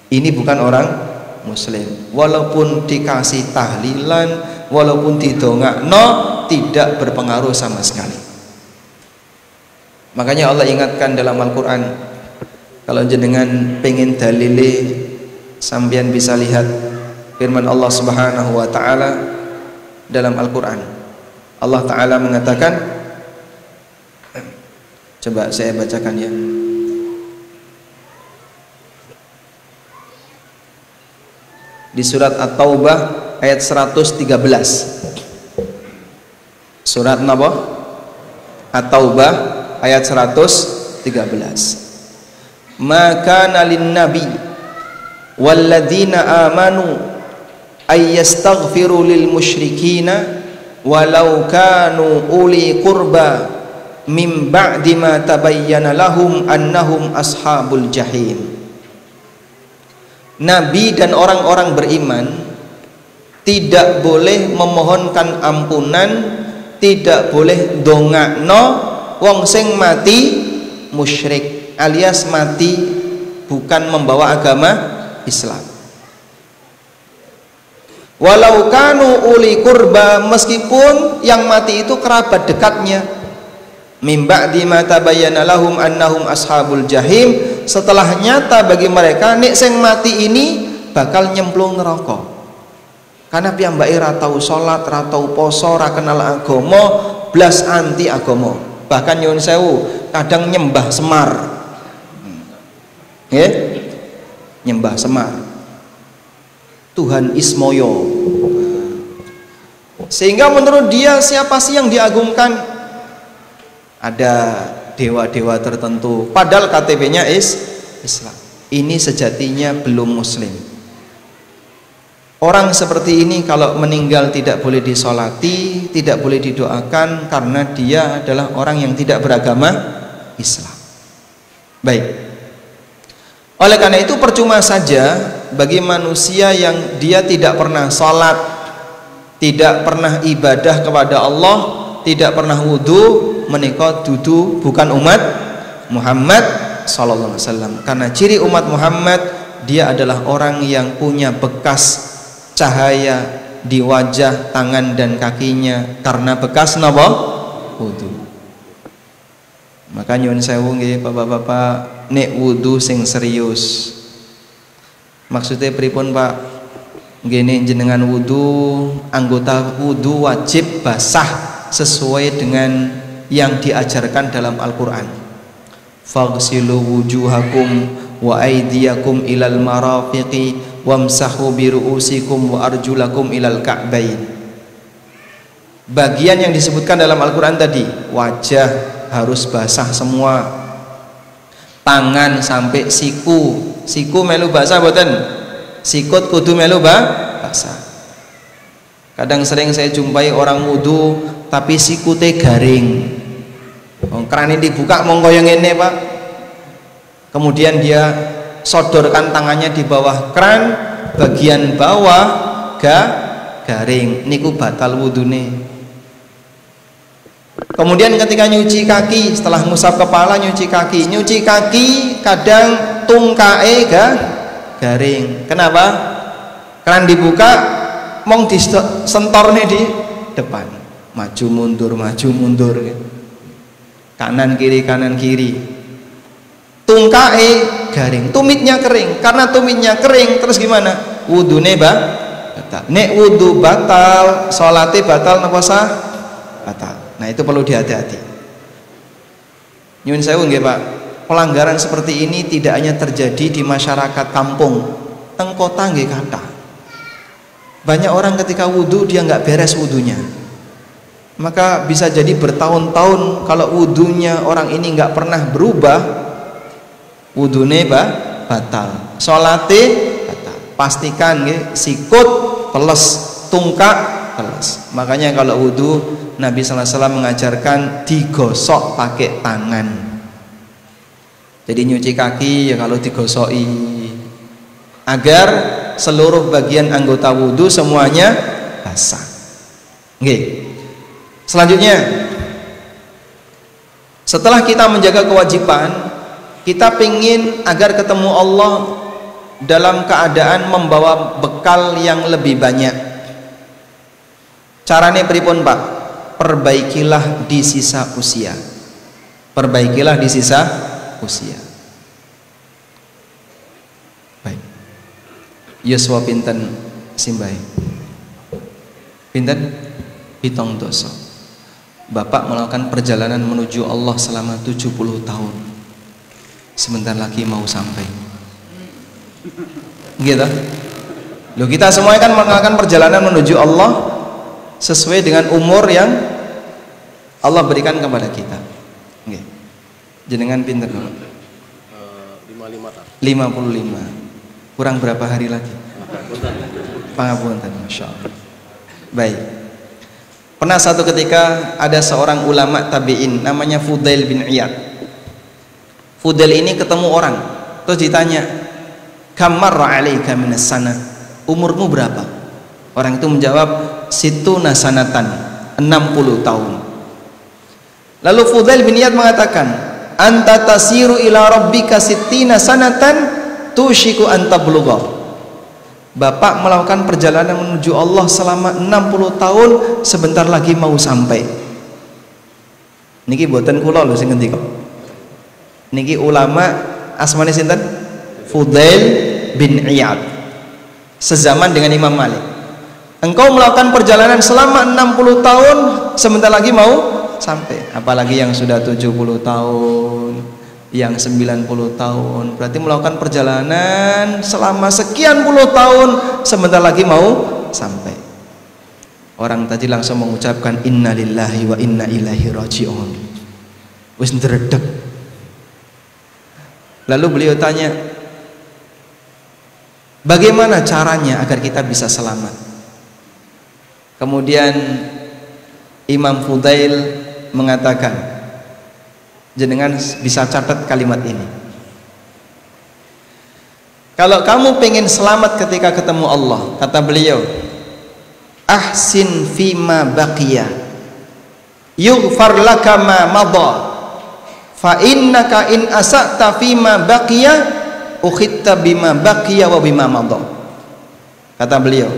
Speaker 1: Ini bukan orang muslim. Walaupun dikasih tahlilan, walaupun didongakno, tidak berpengaruh sama sekali. Makanya Allah ingatkan dalam Al-Quran, kalau jenengan pengen dalile, sampean bisa lihat firman Allah Subhanahu wa Ta'ala dalam Al-Quran. Allah Ta'ala mengatakan, coba saya bacakan ya, di surat At-Taubah ayat 113. Surat apa? At-Taubah ayat 113. Maka nalin nabi walladzina amanu ayyastaghfiru lil musyrikina walau kanu uli qurba mim ba'di ma tabayyana lahum annahum ashabul jahim. Nabi dan orang-orang beriman tidak boleh memohonkan ampunan, tidak boleh dongakno wong sing mati musyrik alias mati bukan membawa agama Islam. Walau kanu uli kurba, meskipun yang mati itu kerabat dekatnya. Mim ba'di ma tabayyana lahum annahum ashabul jahim, setelah nyata bagi mereka nek sing mati ini bakal nyemplung neraka. Karena piyambake ra tau salat, ra tau poso, ra kenal agama, blas anti agama. Bahkan nyuwun sewu, kadang nyembah Semar. Nggih? Nyembah Semar. Tuhan Ismoyo. Sehingga menurut dia siapa sih yang diagungkan? Ada dewa-dewa tertentu. Padahal KTP-nya Islam. Ini sejatinya belum muslim. Orang seperti ini kalau meninggal tidak boleh disolati, tidak boleh didoakan, karena dia adalah orang yang tidak beragama Islam. Baik. Oleh karena itu percuma saja bagi manusia yang dia tidak pernah sholat, tidak pernah ibadah kepada Allah, tidak pernah wudhu, menika dudu bukan umat Muhammad sallallahu alaihi wasallam. Karena ciri umat Muhammad, dia adalah orang yang punya bekas cahaya di wajah, tangan dan kakinya karena bekas napa? Wudhu. Maka nyuwun sewu nggih Bapak-bapak, nek wudhu sing serius. Maksudnya pripun Pak? Nggih jenengan wudhu, anggota wudhu wajib basah sesuai dengan yang diajarkan dalam Al-Qur'an. Faghsilu wujuhakum wa aydiyakum ilal marafiqi wamsahu bi ru'usikum wa arjulakum ilal ka'bain. Bagian yang disebutkan dalam Al-Qur'an tadi, wajah harus basah semua, tangan sampai siku melu basah boten, sikut kudu melu basah. Kadang sering saya jumpai orang wudu tapi sikute garing, keran ini dibuka monggo yang ini Pak, kemudian dia sodorkan tangannya di bawah keran, bagian bawah garing, niku batal wudune. Kemudian ketika nyuci kaki, setelah ngusap kepala nyuci kaki kadang tungkae garing. Kenapa? Keran dibuka mong disentorne di depan, maju mundur kanan kiri, tungkae garing, tumitnya kering. Karena tumitnya kering terus gimana? Wudune batal. Nek wudu batal, salate batal napa sah? Batal. Nah itu perlu dihati-hati. Nyuwun sewu nggih Pak, pelanggaran seperti ini tidak hanya terjadi di masyarakat kampung, teng kota nggih kathah. Banyak orang ketika wudhu dia nggak beres wudhunya, maka bisa jadi bertahun-tahun kalau wudhunya orang ini nggak pernah berubah, wudhune batal, sholate batal. Pastikan nggih, sikut teles, tungkak teles. Makanya kalau wudhu Nabi sallallahu alaihi wasallam mengajarkan digosok pakai tangan. Jadi nyuci kaki ya kalau digosoki, agar seluruh bagian anggota wudhu semuanya basah. Nggih. Selanjutnya, setelah kita menjaga kewajiban, kita pingin agar ketemu Allah dalam keadaan membawa bekal yang lebih banyak. Caranya pripun Pak? Perbaikilah di sisa usia. Perbaikilah di sisa usia. Baik. Yuswa pinten simbai? Pinten? 7 dosa. Bapak melakukan perjalanan menuju Allah selama 70 tahun. Sebentar lagi mau sampai. Gitu. Loh, kita semuanya kan melakukan perjalanan menuju Allah sesuai dengan umur yang Allah berikan kepada kita. Nggih. Jenengan pinter dong. 55. Kurang berapa hari lagi? Pangapunten, Masya Allah. Baik. Pernah satu ketika ada seorang ulama tabi'in namanya Fudail bin Iyad. Fudail ini ketemu orang, terus ditanya, "Kam marra 'alaika minas sana?" Umurmu berapa? Orang itu menjawab, "Situna sanatan," 60 tahun. Lalu Fudail bin Iyad mengatakan, "Anta tasiru ila rabbika sittina sanatan tushiku an tablugha." Bapak melakukan perjalanan menuju Allah selama 60 tahun, sebentar lagi mau sampai. Niki boten kula lho sing ngendika. Niki ulama asmane sinten? Fudail bin Iyad. Sezaman dengan Imam Malik. Engkau melakukan perjalanan selama 60 tahun, sebentar lagi mau sampai. Apalagi yang sudah 70 tahun, yang 90 tahun, berarti melakukan perjalanan selama sekian puluh tahun, sebentar lagi mau sampai. Orang tadi langsung mengucapkan innalillahi wa inna ilaihi raji'un. Wis ndredeg. Lalu beliau tanya, bagaimana caranya agar kita bisa selamat? Kemudian Imam Fudail mengatakan, jenengan bisa catat kalimat ini. Kalau kamu pengen selamat ketika ketemu Allah, kata beliau, ahsin fima baqiya yughfar laka ma madha fa innaka in asa'ta fima baqiya ukhitta bima baqiya wa bima madha. Kata beliau,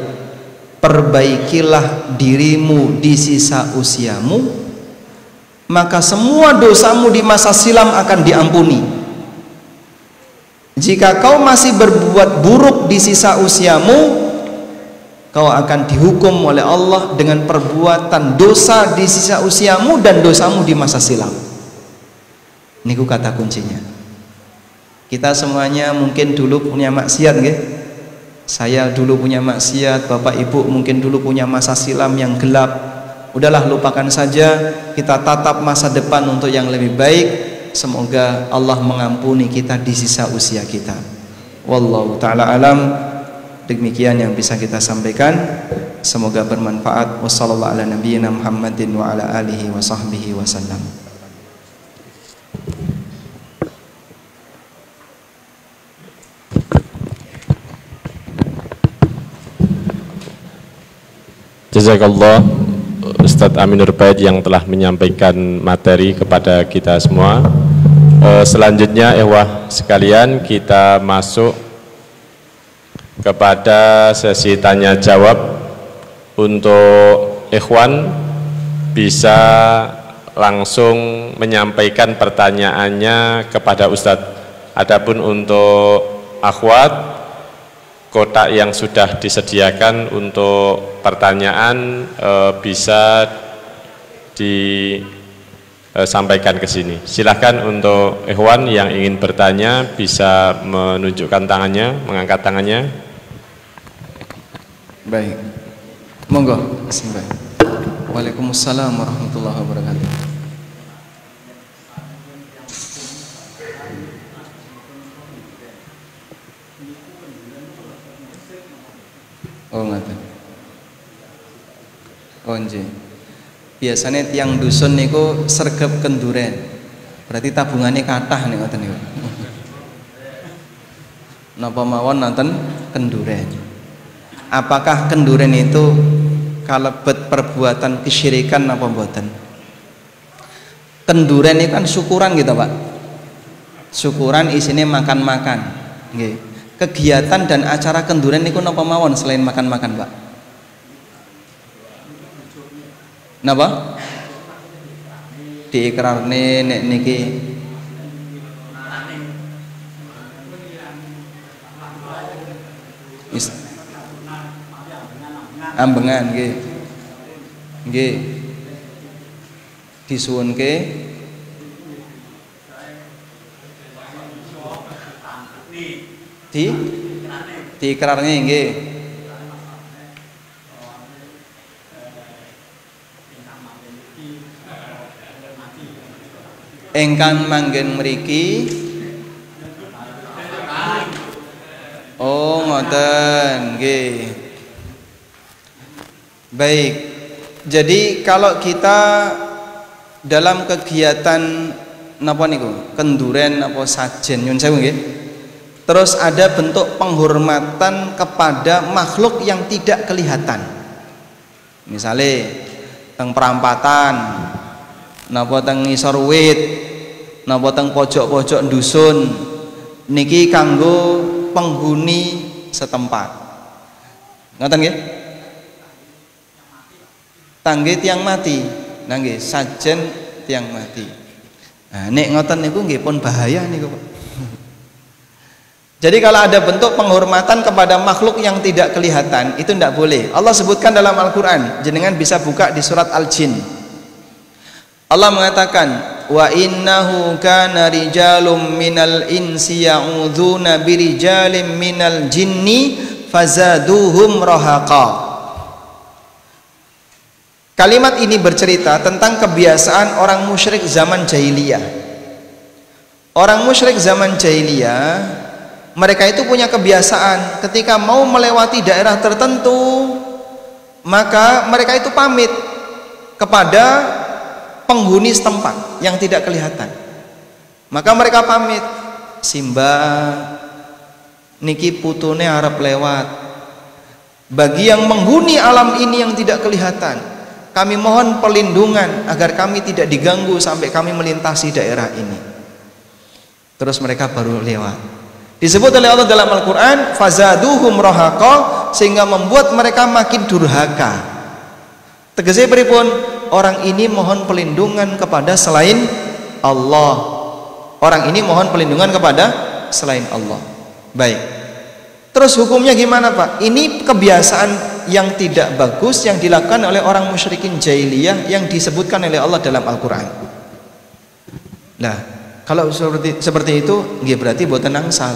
Speaker 1: perbaikilah dirimu di sisa usiamu, maka semua dosamu di masa silam akan diampuni. Jika kau masih berbuat buruk di sisa usiamu, kau akan dihukum oleh Allah dengan perbuatan dosa di sisa usiamu dan dosamu di masa silam. Niku kata kuncinya. Kita semuanya mungkin dulu punya maksiat, nggih. Saya dulu punya maksiat, Bapak Ibu mungkin dulu punya masa silam yang gelap. Udahlah, lupakan saja, kita tatap masa depan untuk yang lebih baik. Semoga Allah mengampuni kita di sisa usia kita. Wallahu ta'ala alam. Demikian yang bisa kita sampaikan, semoga bermanfaat. Wassallallahu ala nabiyyina Muhammadin wa ala alihi wa sahbihi wasallam.
Speaker 2: Jazakallah Ustadz Aminur Bait yang telah menyampaikan materi kepada kita semua. Selanjutnya sekalian, kita masuk kepada sesi tanya jawab. Untuk ikhwan bisa langsung menyampaikan pertanyaannya kepada Ustadz. Adapun untuk akhwat, kotak yang sudah disediakan untuk pertanyaan bisa disampaikan ke sini. Silahkan untuk ikhwan yang ingin bertanya bisa menunjukkan tangannya, mengangkat tangannya.
Speaker 1: Baik, monggo. Bismillah. Waalaikumsalam warahmatullahi wabarakatuh. Oh ngaten. Oh nggih. Biasanya tiang dusun niku sregep kenduren. Berarti tabungannya kathah nih ngoten niku. Napa mawon nonton kenduren. Apakah kenduren itu kalebet perbuatan kesyirikan apa mboten? Kenduren itu kan syukuran gitu, Pak. Syukuran isinya makan-makan. Nggih. Kegiatan dan acara kenduren niku napa mawon selain makan-makan, Pak? Napa? Diikrarne nek niki ambengan nggih. Nggih. Disuwunke diikrarne nggih. Engkang manggen mriki. Oh ngoten nggih. Baik. Jadi kalau kita dalam kegiatan napa niku? Kenduren apa sajen nyun sewu nggih. Terus ada bentuk penghormatan kepada makhluk yang tidak kelihatan. Misalnya teng perampatan, napa teng ngisor wit, napa teng pojok-pojok dusun, niki kanggo penghuni setempat. Ngoten nggih? Tangge tiang mati. Nah nggih, sajen tiang mati. Nah, nek ngoten niku nggih pun bahaya niku, Pak. Jadi kalau ada bentuk penghormatan kepada makhluk yang tidak kelihatan, itu tidak boleh. Allah sebutkan dalam Al-Quran, jenengan bisa buka di surat Al-Jin. Allah mengatakan, wa innahu kana rijalum minal insi ya'udzuuna birijalim minal jinni fazaduhum rahaqa. Kalimat ini bercerita tentang kebiasaan orang musyrik zaman jahiliyah. Orang musyrik zaman jahiliyah, mereka itu punya kebiasaan ketika mau melewati daerah tertentu, maka mereka itu pamit kepada penghuni setempat yang tidak kelihatan. Maka mereka pamit, Simbah niki putune arep lewat. Bagi yang menghuni alam ini yang tidak kelihatan, kami mohon perlindungan agar kami tidak diganggu sampai kami melintasi daerah ini. Terus mereka baru lewat. Disebut oleh Allah dalam Al-Quran, fazaduhum rahaqa, sehingga membuat mereka makin durhaka. Tegese pripun? Orang ini mohon perlindungan kepada selain Allah. Orang ini mohon perlindungan kepada selain Allah. Baik. Terus hukumnya gimana, Pak? Ini kebiasaan yang tidak bagus yang dilakukan oleh orang musyrikin jahiliyah yang disebutkan oleh Allah dalam Al-Quran. Nah, kalau seperti itu, nggih berarti boten angsal.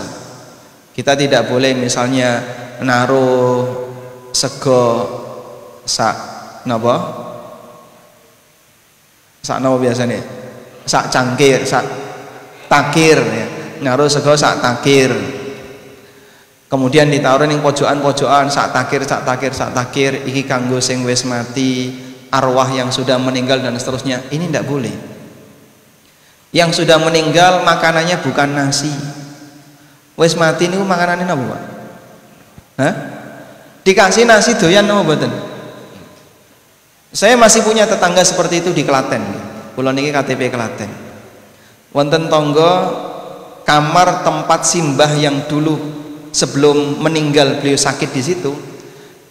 Speaker 1: Kita tidak boleh misalnya naruh sego sak napa? Sak napa biasanya? Sak cangkir, sak takir ya. Naruh sego sak takir. Kemudian ditaruh ning pojokan-pojokan sak takir, sak takir, sak takir, iki kanggo sing wis mati, arwah yang sudah meninggal dan seterusnya. Ini tidak boleh. Yang sudah meninggal makanannya bukan nasi. Wis mati niku makanannya napa, Pak? Hah? Dikasih nasi doyan napa mboten? Saya masih punya tetangga seperti itu di Klaten. Kula niki KTP Klaten. Wonten tangga kamar tempat simbah yang dulu sebelum meninggal beliau sakit di situ.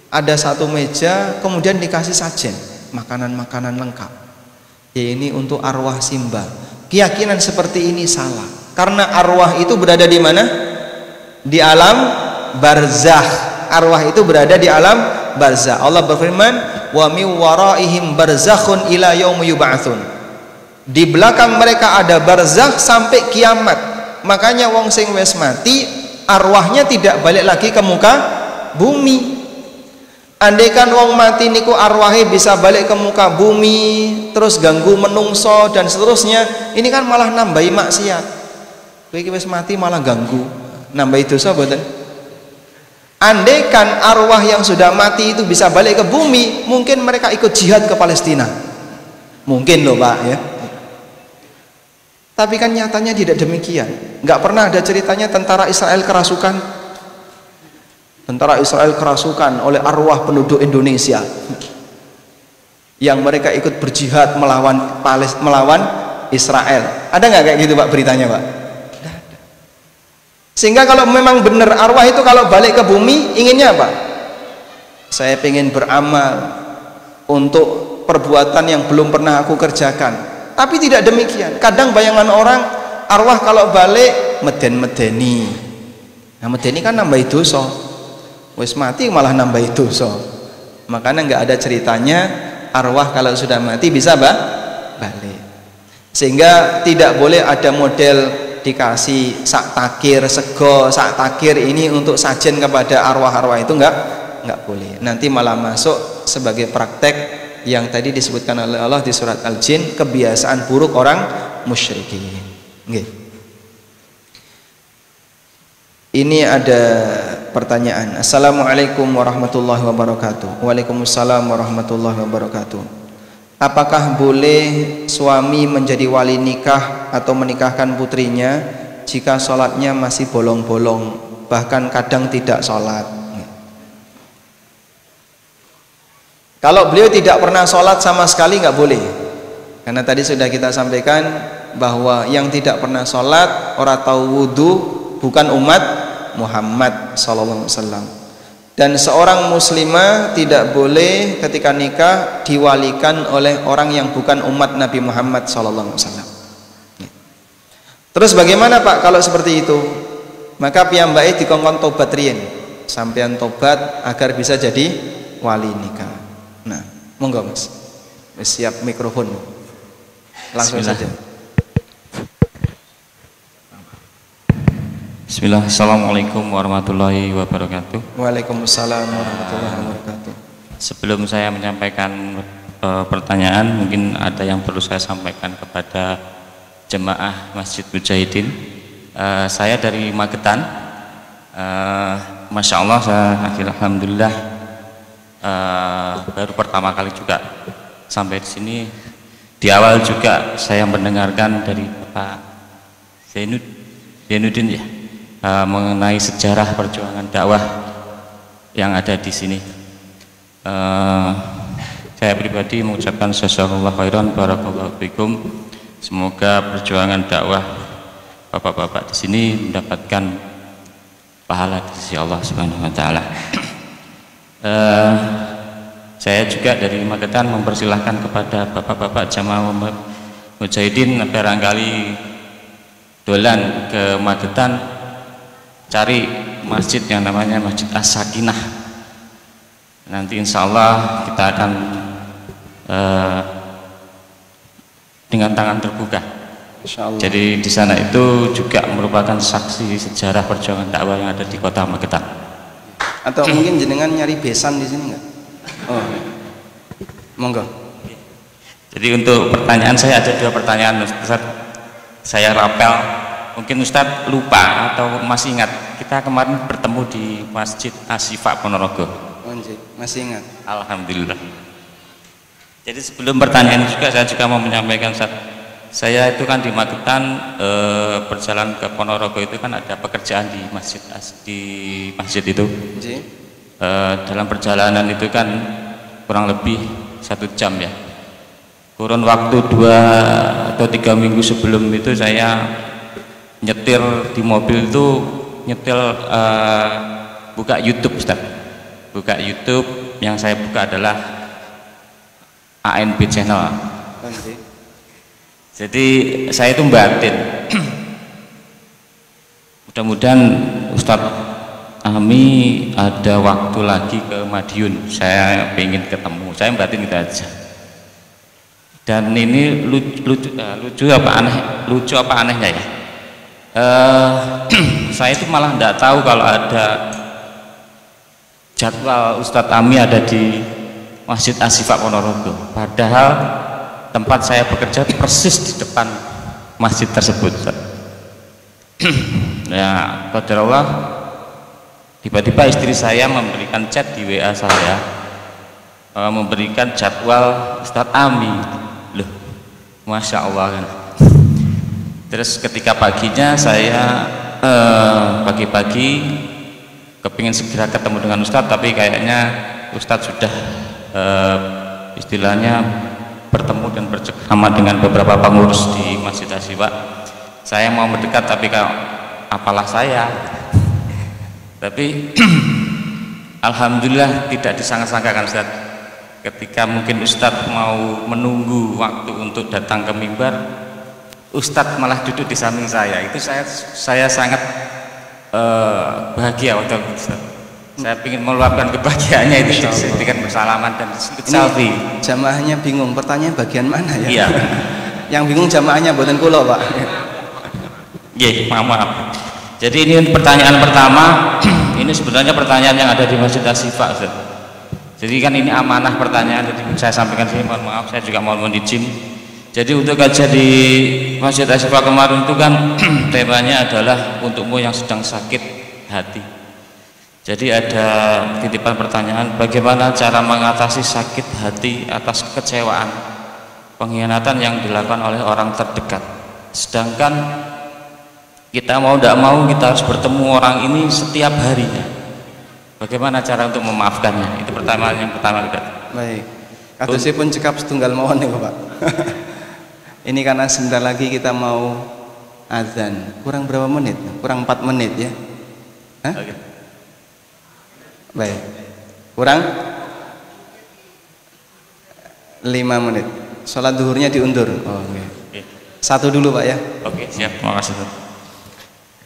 Speaker 1: Ada satu meja, kemudian dikasih sajen, makanan-makanan lengkap. Ya ini untuk arwah simbah. Keyakinan seperti ini salah, karena arwah itu berada di mana? Di alam barzakh. Arwah itu berada di alam barzakh. Allah berfirman, wa mi waraihim barzakhun ila yaumi yub'atsun. Di belakang mereka ada barzakh sampai kiamat. Makanya wong sing wis mati arwahnya tidak balik lagi ke muka bumi. Andaikan wong mati niku arwahnya bisa balik ke muka bumi, terus ganggu menungso dan seterusnya, ini kan malah nambahi maksiat. Kowe iki wis mati malah ganggu, nambahi dosa mboten? Andaikan arwah yang sudah mati itu bisa balik ke bumi, mungkin mereka ikut jihad ke Palestina. Mungkin loh, Pak ya. Tapi kan nyatanya tidak demikian. Nggak pernah ada ceritanya tentara Israel kerasukan. Tentara Israel kerasukan oleh arwah penduduk Indonesia yang mereka ikut berjihad melawan Israel. Ada nggak kayak gitu, Pak, beritanya, Pak? Tidak ada. Sehingga kalau memang benar arwah itu kalau balik ke bumi inginnya apa? Saya pengen beramal untuk perbuatan yang belum pernah aku kerjakan. Tapi tidak demikian. Kadang bayangan orang arwah kalau balik meden-medeni. Nah, medeni kan nambahi dosa. Wis mati malah nambah dosa. Makanya nggak ada ceritanya arwah kalau sudah mati bisa balik. Sehingga tidak boleh ada model dikasih sak takir sego, sak takir ini untuk sajen kepada arwah-arwah, itu nggak boleh. Nanti malah masuk sebagai praktek yang tadi disebutkan oleh Allah di surat Al-Jin, kebiasaan buruk orang musyrikin. Nggih. Ini ada pertanyaan. Assalamualaikum warahmatullahi wabarakatuh. Waalaikumsalam warahmatullahi wabarakatuh. Apakah boleh suami menjadi wali nikah atau menikahkan putrinya jika sholatnya masih bolong-bolong, bahkan kadang tidak sholat? Kalau beliau tidak pernah sholat sama sekali nggak boleh, karena tadi sudah kita sampaikan bahwa yang tidak pernah sholat, orang tahu wudhu, bukan umat Muhammad sallallahu alaihi wasallam. Dan seorang muslimah tidak boleh ketika nikah diwalikan oleh orang yang bukan umat Nabi Muhammad sallallahu alaihi wasallam. Terus bagaimana Pak kalau seperti itu? Maka piyambake dikongkon tobat riyen, sampean tobat agar bisa jadi wali nikah. Nah, monggo Mas. Siap mikrofon. Langsung saja.
Speaker 3: Bismillah. Assalamualaikum warahmatullahi wabarakatuh.
Speaker 1: Waalaikumsalam warahmatullahi wabarakatuh.
Speaker 3: Sebelum saya menyampaikan pertanyaan, mungkin ada yang perlu saya sampaikan kepada jemaah Masjid Mujahidin. Saya dari Magetan. Masya Allah, alhamdulillah baru pertama kali juga sampai di sini. Di awal juga saya mendengarkan dari Pak Zainuddin ya, mengenai sejarah perjuangan dakwah yang ada di sini. Saya pribadi mengucapkan jazakallahu khairan, barakallahu fikum. Semoga perjuangan dakwah bapak-bapak di sini mendapatkan pahala di sisi Allah Subhanahu wa taala. Saya juga dari Magetan mempersilahkan kepada bapak-bapak jamaah Mujahidin barangkali dolan ke Magetan, cari masjid yang namanya Masjid As-Sakinah. Nanti insya Allah kita akan dengan tangan terbuka. Jadi di sana itu juga merupakan saksi sejarah perjuangan dakwah yang ada di kota Magetan.
Speaker 1: Atau mungkin jenengan nyari besan di sini nggak? Oh, monggo.
Speaker 3: Jadi untuk pertanyaan saya ada 2 pertanyaan Ustaz. Saya rapel. Mungkin Ustaz lupa atau masih ingat. Kita kemarin bertemu di Masjid Asyifa Ponorogo.
Speaker 1: Masih ingat.
Speaker 3: Alhamdulillah. Jadi sebelum pertanyaan juga saya juga mau menyampaikan Ustaz. Saya itu kan di Magetan perjalanan ke Ponorogo itu kan ada pekerjaan di masjid itu. Dalam perjalanan itu kan kurang lebih 1 jam ya. Kurun waktu 2 atau 3 minggu sebelum itu saya nyetir di mobil itu buka YouTube Ustaz. Buka YouTube, yang saya buka adalah ANB channel. Jadi saya itu batin. Mudah-mudahan Ustadz Ami ada waktu lagi ke Madiun, saya pengen ketemu. Saya batin gitu aja. Dan ini lucu apa anehnya ya? Saya itu malah tidak tahu kalau ada jadwal Ustadz Ami ada di Masjid Asyifa Ponorogo. Padahal tempat saya bekerja persis di depan masjid tersebut. Ya, qadarullah, tiba-tiba istri saya memberikan chat di WA saya, memberikan jadwal Ustadz Ami. Loh, Masya Allah kan. Terus ketika paginya saya pagi-pagi kepingin segera ketemu dengan Ustadz, tapi kayaknya Ustadz sudah istilahnya bertemu dan bercengkrama dengan beberapa pengurus di Masjid Asyifa. Saya mau mendekat tapi apalah saya. Tapi alhamdulillah tidak disangka-sangkakan Ustaz. Ketika mungkin Ustadz mau menunggu waktu untuk datang ke mimbar, Ustadz malah duduk di samping saya. Itu saya sangat bahagia waktu itu Ustaz. Saya ingin meluapkan kebahagiaannya itu dengan bersalaman dan selfie.
Speaker 1: Jamaahnya bingung, pertanyaan bagian mana ya?
Speaker 3: Iya.
Speaker 1: Yang bingung jamaahnya buatan kulo Pak.
Speaker 3: Iya, maaf. Jadi ini pertanyaan pertama. Ini sebenarnya pertanyaan yang ada di Masjid Asyifa. Jadi kan ini amanah pertanyaan. Jadi saya sampaikan sini, mohon maaf. Saya juga mohon izin. Jadi untuk kajian di Masjid Asyifa kemarin itu kan temanya adalah untukmu yang sedang sakit hati. Jadi ada titipan pertanyaan, bagaimana cara mengatasi sakit hati atas kekecewaan, pengkhianatan yang dilakukan oleh orang terdekat. Sedangkan kita mau tidak mau kita harus bertemu orang ini setiap harinya. Bagaimana cara untuk memaafkannya? Itu pertanyaan yang pertama.
Speaker 1: Baik. Katusipun cekap setunggal mawon nih Pak. Ini karena sebentar lagi kita mau azan. Kurang berapa menit? Kurang 4 menit ya. Hah?
Speaker 3: Oke.
Speaker 1: Baik. Kurang 5 menit. Sholat duhurnya diundur. Oh, okay. Satu dulu Pak ya.
Speaker 3: Oke, siap. Terima kasih.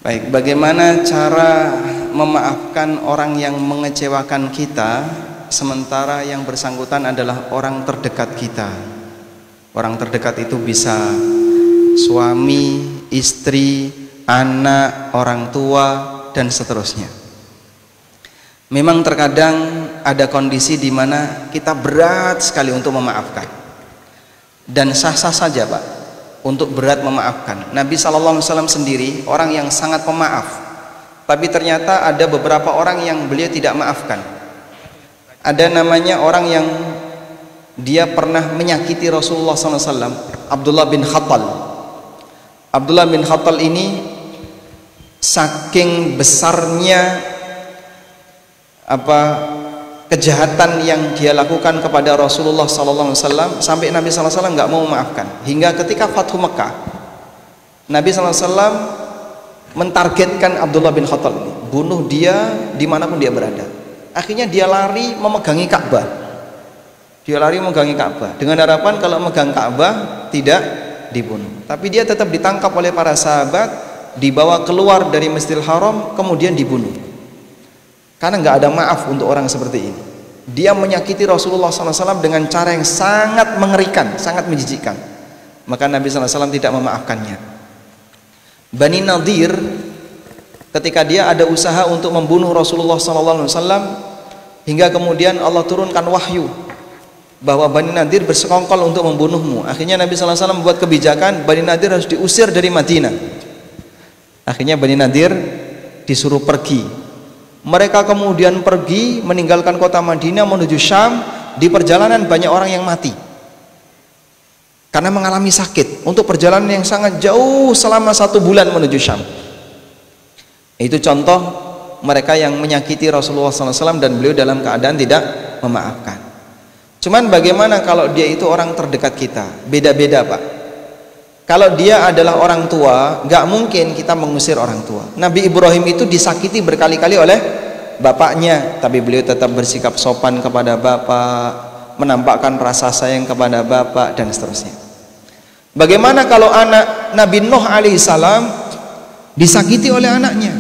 Speaker 1: Baik, bagaimana cara memaafkan orang yang mengecewakan kita sementara yang bersangkutan adalah orang terdekat kita. Orang terdekat itu bisa suami, istri, anak, orang tua, dan seterusnya. Memang terkadang ada kondisi di mana kita berat sekali untuk memaafkan, dan sah-sah saja Pak untuk berat memaafkan. Nabi SAW sendiri orang yang sangat pemaaf, tapi ternyata ada beberapa orang yang beliau tidak maafkan. Ada namanya orang yang dia pernah menyakiti Rasulullah SAW, Abdullah bin Khattal. Abdullah bin Khattal ini saking besarnya kejahatan yang dia lakukan kepada Rasulullah SAW sampai Nabi SAW nggak mau memaafkan. Hingga ketika Fathu Mekah, Nabi SAW mentargetkan Abdullah bin Khattal ini, bunuh dia dimanapun dia berada. Akhirnya dia lari memegangi Ka'bah. Dia lari memegangi Ka'bah dengan harapan kalau megang Ka'bah tidak dibunuh. Tapi dia tetap ditangkap oleh para sahabat, dibawa keluar dari Masjidil Haram, kemudian dibunuh. Karena nggak ada maaf untuk orang seperti ini. Dia menyakiti Rasulullah SAW dengan cara yang sangat mengerikan, sangat menjijikkan. Maka Nabi SAW tidak memaafkannya. Bani Nadir, ketika dia ada usaha untuk membunuh Rasulullah SAW, hingga kemudian Allah turunkan wahyu bahwa Bani Nadir bersekongkol untuk membunuhmu. Akhirnya Nabi SAW membuat kebijakan Bani Nadir harus diusir dari Madinah. Akhirnya Bani Nadir disuruh pergi. Mereka kemudian pergi meninggalkan kota Madinah menuju Syam. Di perjalanan banyak orang yang mati karena mengalami sakit untuk perjalanan yang sangat jauh selama 1 bulan menuju Syam. Itu contoh mereka yang menyakiti Rasulullah SAW dan beliau dalam keadaan tidak memaafkan. Cuman bagaimana kalau dia itu orang terdekat kita? Beda-beda Pak. Kalau dia adalah orang tua, nggak mungkin kita mengusir orang tua. Nabi Ibrahim itu disakiti berkali-kali oleh bapaknya, tapi beliau tetap bersikap sopan kepada bapak, menampakkan rasa sayang kepada bapak, dan seterusnya. Bagaimana kalau anak Nabi Nuh alaihissalam disakiti oleh anaknya,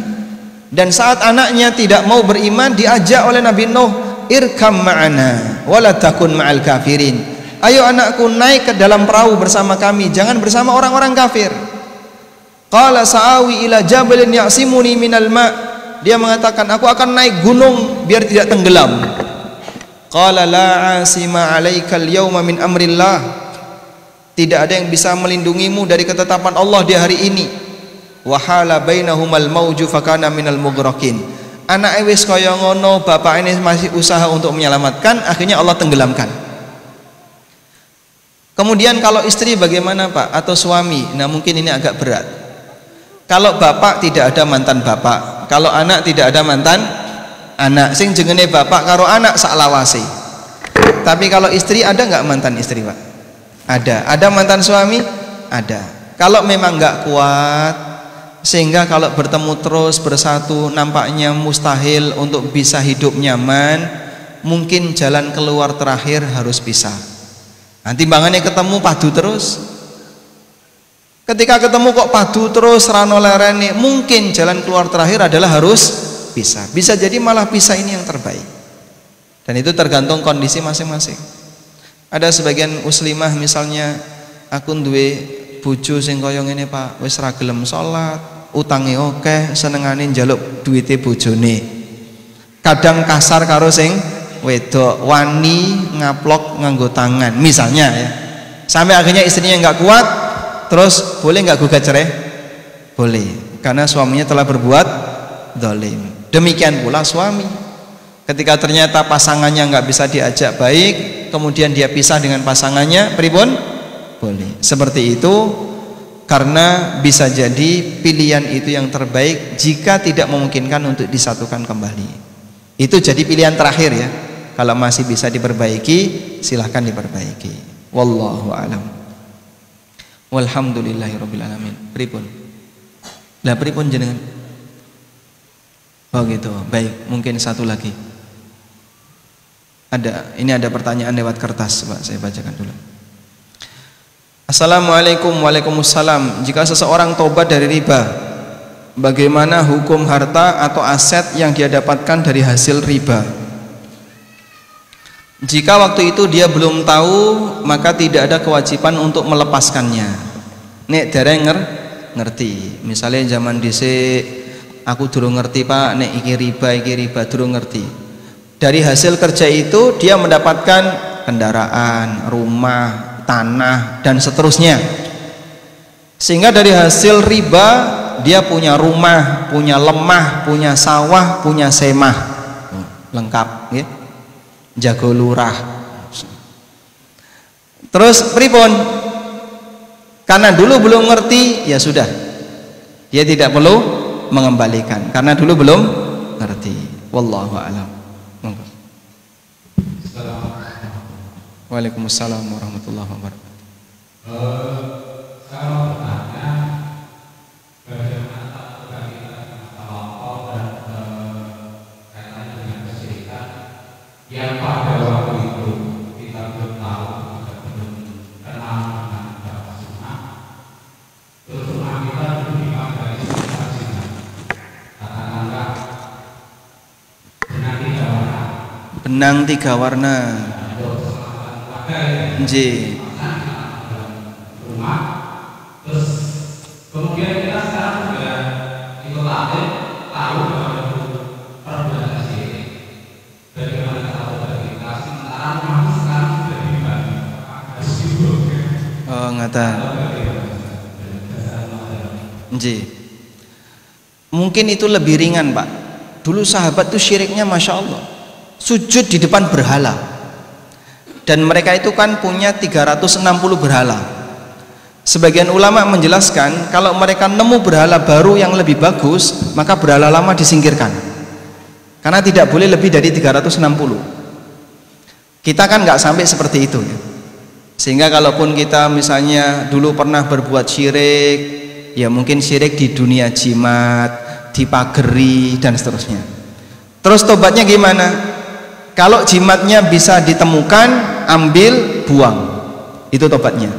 Speaker 1: dan saat anaknya tidak mau beriman, diajak oleh Nabi Nuh, irkam ma'ana wala takun ma'al kafirin. Ayo anakku, naik ke dalam perahu bersama kami, jangan bersama orang-orang kafir. Qala sa'awi ila jabalin ya'simuni minal ma'. Dia mengatakan, aku akan naik gunung biar tidak tenggelam. Qala la 'asima 'alaikal yawma min amrillah. Tidak ada yang bisa melindungimu dari ketetapan Allah di hari ini. Wa hala bainahumal mauju fakana minal mughraqin. Anak wis kaya ngono, bapak ini masih usaha untuk menyelamatkan, akhirnya Allah tenggelamkan. Kemudian kalau istri bagaimana Pak? Atau suami? Nah mungkin ini agak berat. Kalau bapak tidak ada mantan bapak, kalau anak tidak ada mantan anak, sing jengene bapak karo anak sak lawase. Tapi kalau istri ada nggak mantan istri Pak? Ada. Ada mantan suami? Ada. Kalau memang nggak kuat, sehingga kalau bertemu terus bersatu nampaknya mustahil untuk bisa hidup nyaman, mungkin jalan keluar terakhir harus pisah. Nanti timbangannya ketemu padu terus. Ketika ketemu kok padu terus rano lereni, mungkin jalan keluar terakhir adalah harus pisah. Bisa jadi malah pisah ini yang terbaik. Dan itu tergantung kondisi masing-masing. Ada sebagian muslimah misalnya, aku duwe bojo sing kaya ngene Pak, wis ra gelem salat, utange akeh, senengane njaluk duwite bojone. Kadang kasar karo sing wedok, wani ngaplok nganggo tangan misalnya ya, sampai akhirnya istrinya nggak kuat, terus boleh nggak gugat cerai? Boleh, karena suaminya telah berbuat zalim. Demikian pula suami, ketika ternyata pasangannya nggak bisa diajak baik, kemudian dia pisah dengan pasangannya, pripun? Boleh. Seperti itu, karena bisa jadi pilihan itu yang terbaik jika tidak memungkinkan untuk disatukan kembali. Itu jadi pilihan terakhir ya. Kalau masih bisa diperbaiki, silahkan diperbaiki. Wallahu a'lam. Walhamdulillahirabbil alamin. Pripun? Lah pripun jenengan? Oh gitu. Baik, mungkin satu lagi. Ini ada pertanyaan lewat kertas, Pak. Saya bacakan dulu. Assalamualaikum. Waalaikumsalam. Jika seseorang tobat dari riba, bagaimana hukum harta atau aset yang dia dapatkan dari hasil riba? Jika waktu itu dia belum tahu, maka tidak ada kewajiban untuk melepaskannya. Nek dereng ngerti. Misalnya zaman dhisik aku durung ngerti, Pak, nek iki riba durung ngerti. Dari hasil kerja itu dia mendapatkan kendaraan, rumah, tanah dan seterusnya. Sehingga dari hasil riba dia punya rumah, punya lemah, punya sawah, punya semah. Lengkap ya. Jago lurah. Terus pripun? Karena dulu belum ngerti, ya sudah. Dia tidak perlu mengembalikan karena dulu belum ngerti. Wallahu a'lam. Waalaikumsalam warahmatullahi wabarakatuh.
Speaker 4: Saya mau bertanya bagaimana kita tawakal dan kaitannya dengan kesyirikan yang pada waktu itu kita belum tahu, kita belum kenal dengan bahasa sunnah. Terus sunnah kita dulu dipakai kesaksian. Katakanlah benang tiga warna.
Speaker 1: Nggih.
Speaker 4: Rumah, terus kemudian kita sekarang sudah ikut latih, tahu bahwa itu perbuatan syirik. Bagaimana kita verifikasi sementara rumah sekarang sudah dibagi, harus dibuat.
Speaker 1: Oh ngata. Nggih. Mungkin itu lebih ringan, Pak. Dulu sahabat tuh syiriknya masya Allah, sujud di depan berhala. Dan mereka itu kan punya 360 berhala. Sebagian ulama menjelaskan kalau mereka nemu berhala baru yang lebih bagus, maka berhala lama disingkirkan. Karena tidak boleh lebih dari 360. Kita kan nggak sampai seperti itu ya. Sehingga kalaupun kita misalnya dulu pernah berbuat syirik, ya mungkin syirik di dunia jimat, di pageri dan seterusnya. Terus tobatnya gimana? Kalau jimatnya bisa ditemukan, ambil, buang. Itu tobatnya.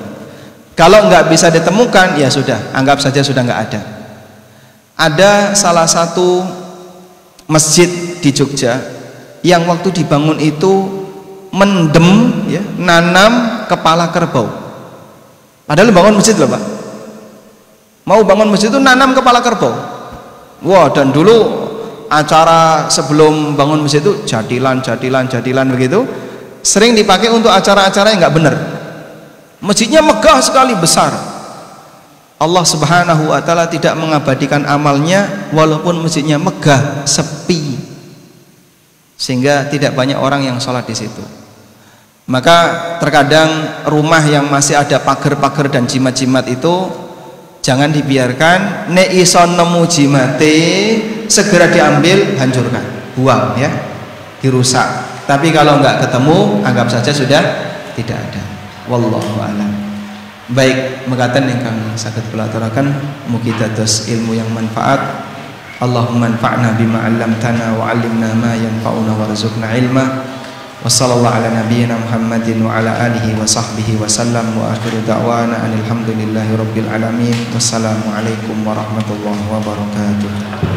Speaker 1: Kalau nggak bisa ditemukan, ya sudah, anggap saja sudah nggak ada. Ada salah satu masjid di Jogja yang waktu dibangun itu mendem, ya, nanam kepala kerbau. Padahal bangun masjid loh, Pak. Mau bangun masjid itu nanam kepala kerbau. Wah, dan dulu acara sebelum bangun masjid itu jadilan begitu, sering dipakai untuk acara-acara yang nggak benar. Masjidnya megah sekali, besar. Allah Subhanahu wa taala tidak mengabadikan amalnya walaupun masjidnya megah, sepi. Sehingga tidak banyak orang yang sholat di situ. Maka terkadang rumah yang masih ada pagar-pagar dan jimat-jimat itu jangan dibiarkan. Nek iso nemu jimate segera diambil, hancurkan, buang ya, dirusak. Tapi kalau nggak ketemu, anggap saja sudah tidak ada. Wallahu a'lam. Baik, mekaten ingkang saged kula aturaken mugi dados ilmu yang manfaat. Allahumma anfa'na bima 'allamtana wa 'allimna ma yanfa'una warzuqna ilma. Wa sallallahu ala nabiyyina Muhammadin wa ala alihi wa sahbihi wa sallam wa akhiru da'wana alhamdulillahi rabbil alamin. Wassalamu alaikum warahmatullahi wabarakatuh.